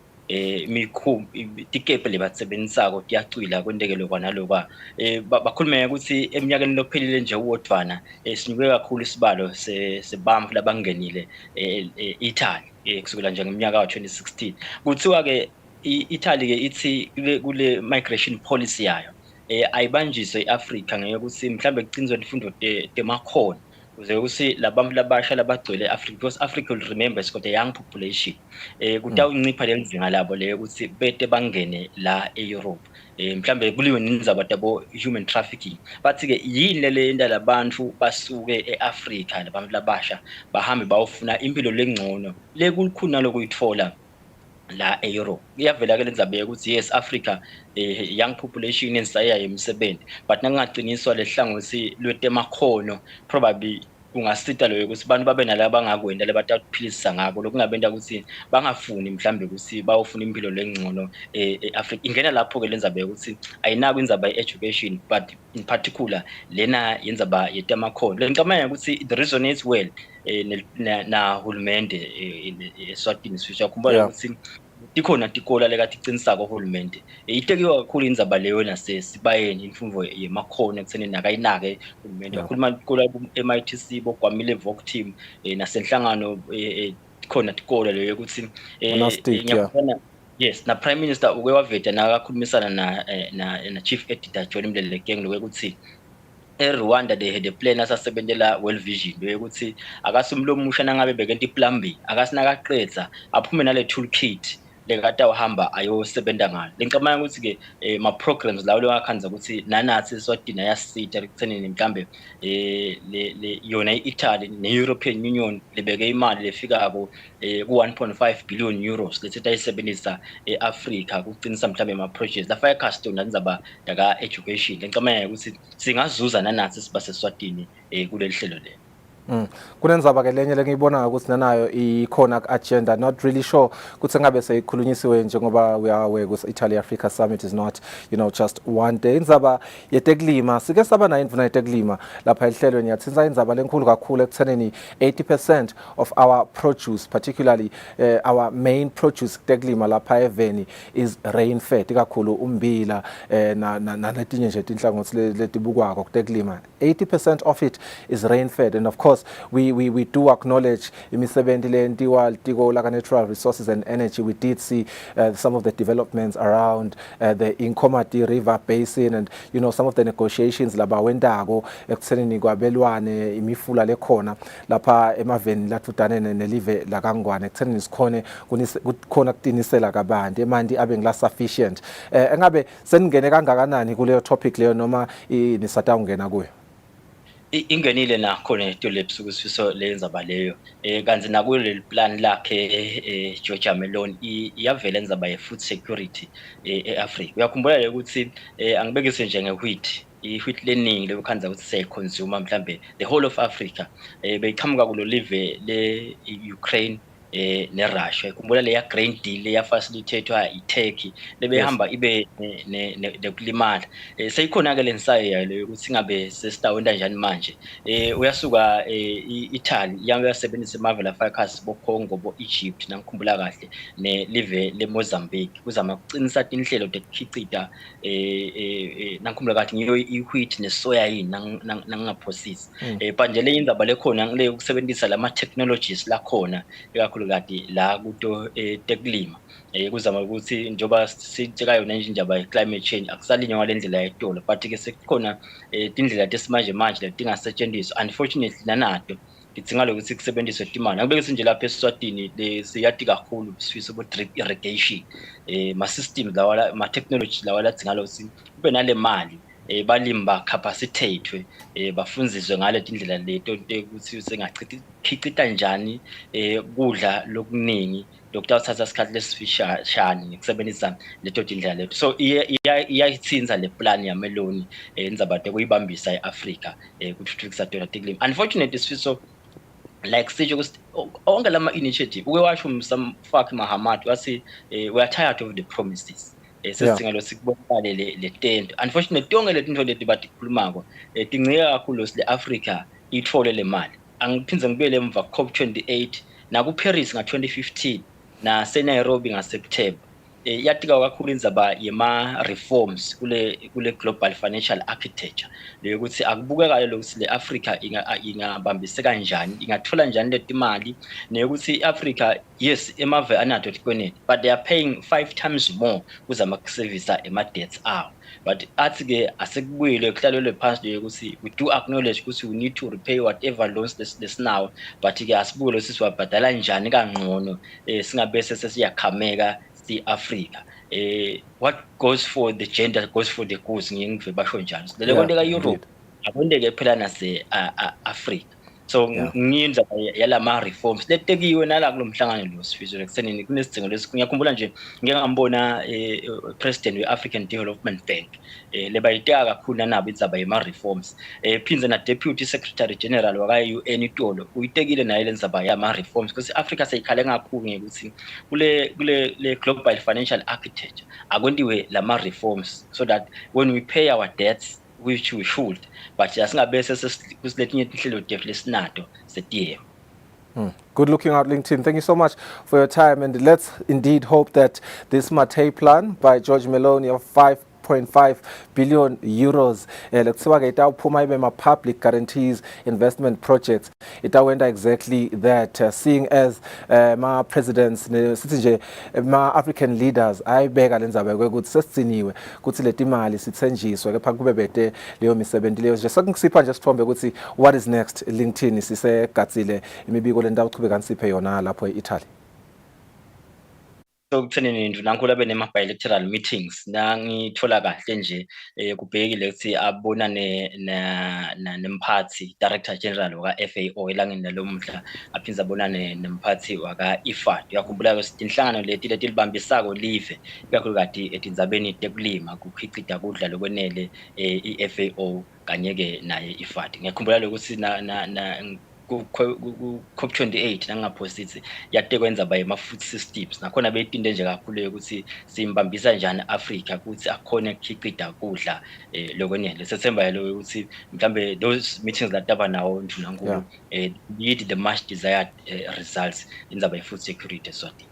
Tikepe lebatsebenzisako tiyacwila kwendekelo kwanalokwa bakhulume ukuthi eminyakeni lophelile nje uwodwana sinikwe kakhulu isibalo sebamfu labangenile eItaly kusukela nje ngeminyaka ka2016 kuthiwa ke iItaly ke ithi kule migration policy yayo ayibanjiswe eAfrica ngokuthi mhlambe kucinzwe ifundo temakhono kuze ukuthi labantu labasha labagcwele eAfrica, because Africa will remember it's got a young population kutawuncipha lezinga labo le ukuthi bete bangene la eEurope mhlambe kuliwe nindzaba tabo human trafficking bathi ke yini le nda labantu basuke eAfrica labantu labasha bahambe bawufuna impilo lengcono lekulikhuna lokuyithola la eEurope. Iyavela ke lendzabe ukuthi yes Africa young population ensaya yemisebenzi but nangaqiniswa lehlangothi lwetemakhono probably kungasita lo ukuthi abantu babe nalabo bangakwenda lebataphilisisa ngako lokungabenda ukuthi bangafuni mhlambe ukuthi bawufuna impilo lengcono eAfrica. Ingena lapho ke lendzabe ukuthi ayinako indzaba yeeducation but in particular lena yenzaba yetemakhono. Lencamanya ukuthi it resonates well na hulumende Eswatini sifisha kumbona ukuthi tikhona tikola lekati qinisako uhulumende itekiwa kakhulu indzaba leyo nasesibayeni imfundo yemakhono ekutheni nakayinake uhulumende kakhuluma tikola eMITC bokwamile voc team nasenhlangano khona tikola leyo ukuthi ngiyabona yes na prime minister uke waveta nakakhulumisana na chief editor John Mlelekeng lokuthi eRwanda they had a plan asasebenzela well vision ukuthi akasumlo musha nangabe bekenti plumbing akasinakaqedza aphume nale toolkit lekata uhamba ayosebenza ngalo. Lencamanya ukuthi ke ma programs lawo lokakhanza ukuthi nanathi Eswatini yasita ekutheni mhlambe le yona iItaly neEuropean Union libeke imali lefikako ku 1.5 billion euros lethi tayisebenzisa eAfrica kuqinisa mhlambe ama projects la fire custom nandzaba yaka education. Lencamanya ukuthi singazuza nanathi sibase Eswatini kuleli hlelo le. Kunenzaba ke lenye lengiyibona ukuthi nanayo ikhona agenda, not really sure ukuthi ngabe seyikhulunyisiwe njengoba we are aware ukuthi Italy Africa Summit is not, you know, just one day. Indzaba yeteklima sike saba na imvuna yeteklima lapha ehlelweni yathinza indzaba lenkulu kakhulu ekuthenini 80% of our produce, particularly our main produce teklima lapha eveni is rain fed, kakhulu umbila na letinye nje tinhlangothi letibukwako kuteklima. 80% of it is rain fed, and of course we do acknowledge imisebenzi lentiwa tiko la natural resources and energy. We did see some of the developments around the Inkomati River Basin, and you know some of the negotiations laba wendako ekuthenini kwabelwane imifula lekhona lapha emaveni lathudane nelive la Kangwane ekuthenini sikhone kukhona kuqinisela kabanti emanti abe ngila sufficient. Engabe seningene kangakanani kuleyo topic leyo noma nisata ungena kuyo? ingenile nakhona eTulips ukusifiso lenza baleyo kanti nakuleli plan lakhe Georgia Meloni iyavela enza ye food security eAfrica. Uyakhumbula ukuthi angibekise nje ngewheat i-wheat learning lekhanza ukuthi siyayiconsume mhlambe the whole of Africa beyiqhamuka kulo live le Ukraine neRussia. Ikhumbula leya grain deal eyafacilitatewa iTurkey lebehamba ibe nekulimala. Seyikhona ke lensayo leyo ukuthi singabe sesitawenda njani manje. Uyasuka Italy yasebenzisa Marvel Ficus boCongo boEgypt nangikhumbula kahle nelive leMozambique kuzama ukuqinisa inhlelo zokukhicita nangikhumbula kahle ngiyo iwheat nesoya yini nangingaphosisi. Manje le indaba lekhona ngile ukusebenzisa lama technologies la khona ekakhulu kade la kuto tekulima kuzama ukuthi njoba sitsheka yona nje indaba ye-climate change akusalinywa ngalendlela yetolo but ke sekukhona indlela tesimanje manje letingasetshenziswa unfortunately nanato ngidzinga lokuthi kusebenziswe timali akubekise nje lapha eSwatini siyati kakhulu sifisa bo drip irrigation ma systems lawa ma technology lawa ladzinga lokuthi kube nale mali balimi bacapacitate bafundziswe ngale tindlela leto ukuthi sengakhicita njani kudla lokuningi lokuthatha isikhathi lesifishane ngokusebenzisa leto tindlela leto. So iyayitsinza le plan ya Meloni enzabathe kuyibambisa eAfrica kuthuthukisa tona tekulima. Unfortunately sifiso like stage ukuthi onke lama initiative uke washo Mfaki Mahamat wathi we are tired of the promises. Sesidinga lo sikubonakale le tent. Unfortunately tonke letinto leti batikhulumako tincika kakhulu le Africa ithole le mali. Angiphindze ngibele emva COP28 na ku Paris nga 2015 na Nairobi nga September. Yatika kakhulu indzaba yema reforms kule global financial architecture leyokuthi akubukeka lokuthi le Africa ingabambiseka kanjani ingathola njani letimali neyokuthi iAfrica yes emave anato tikweneti but they are paying 5 times more kuzama kuservice ema debts awo. But athi ke asekubuyile kuhlalelwe phansi leyokuthi we do acknowledge ukuthi we need to repay whatever loans this now but ke asibulo sisiwabhadala njani kangcono singabe sesiyakhameka Africa. What goes for the gender goes for the goose ngiyive basho njalo. Le konke ka Europe akwendeke phela nase Africa. So ngiyinza yalama reforms letekiwe nala kulomhlangano lo sifiso ekuthenini kunesidingo ngiyakhumbula nje ngeke ngambona president we-African Development Bank lebayiteka kakhulu nabo indzaba yema reforms phinze na deputy secretary general waka-UN itolo uyitekile naye lenzaba yama reforms because Africa seyikhale kakhulu ngekuthi kule global financial architecture akwentiwe lama reforms so that when we pay our debts which we should but asingabe sesikusiletinye inhlelo definitely sinato setiye. Good looking out, LinkedIn. Thank you so much for your time, and let's indeed hope that this Matei plan by George Meloni of 5.5 billion euros lekuthiwa ke itawuphuma ibe ma public guarantees investment projects itawenda exactly that seeing as ma presidents sithi nje ma African leaders ayibeka lenzaba ukuthi sesitsiniwe ukuthi letimali sithenjiswe kepha kube bede leyo misebenzi leyo nje sekusipha nje sithombe ukuthi what is next. LinkedIn sisegatsile imibiko lentawo uchubeka nsiphe yona lapho eItaly. So kuthenini nje nankulu benema bilateral meetings nangithola kahle nje kubhekile ukuthi abona nemphathi director general waka FAO elangeni nalomhla aphinza abona nemphathi waka IFAD. Uyakhumbula ukuthi inhlangano leti libambisako live ikakhulu kade etindzabeni tekulima kukhicita kudla lokwenele iFAO kanye ke naye IFAD. Ngiyakhumbula ukuthi COP28 nangaphosisi yatekwenza by ma food systems nakhona betinde nje kakhulu ukuthi simbambisa njani Africa ukuthi akhona ukukhicita kudla lokwenele sethemba lo ukuthi mhlambe those meetings lataba nawo ndinankulu lead the much desired results in the food security Eswatini.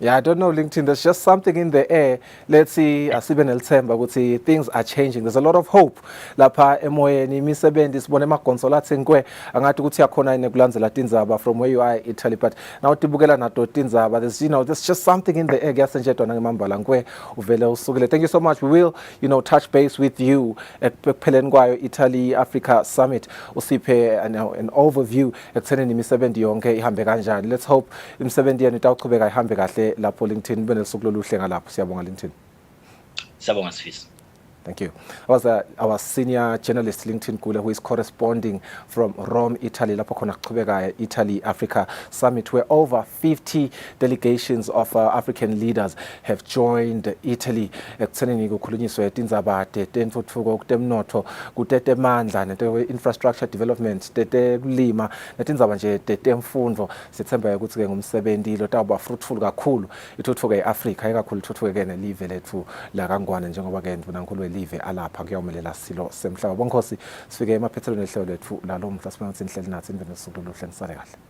Yeah, I don't know, LinkedIn. There's just something in the air. Let's see, asibe nelthemba ukuthi things are changing. There's a lot of hope lapha emoyeni imisebenzi sibone amagonsolathe nkwe angathi ukuthi yakhona inekulandzela tindzaba from where you are Italy but now tibukela nato tindzaba there's just something in the air kuyasenjetwa nangemambala nkwe uvele usukile. Thank you so much. We will touch base with you ekupheleni kwayo Italy Africa Summit usiphe an overview ekuthenini imisebenzi yonke ihambe kanjani. Let's hope imisebenzi yenu itawuchubeka ihambe kahle lapho LinkedIn benelisuku loluhle ngalapho. Siyabonga LinkedIn. Siyabonga Sifisi. Thank you. I was our senior journalist, LinkedIn Kule, who is corresponding from Rome, Italy, lapho khona kuqhubeka Italy-Africa Summit, where over 50 delegations of African leaders have joined Italy. Ekuthenini kukhulunyiswe tindzaba tentfutfuko, kutemnotho, kutetemandla, infrastructure development, kulima, netindzaba nje temfundvo. Sithemba ukuthi ke ngumsebenzi lo tawuba fruitful kakhulu itutfuke eAfrica, ikakhulu itutfuke ke nelive lethu la kaNgwane njengoba ke ndvunankulu live alapha kuyomelela silo semhlaba. Bonkosi sifike emaphethelweni ehlelo lethu lalo mhla sibona ukuthi inhleli nathi indlela sokulo hle nisale kahle.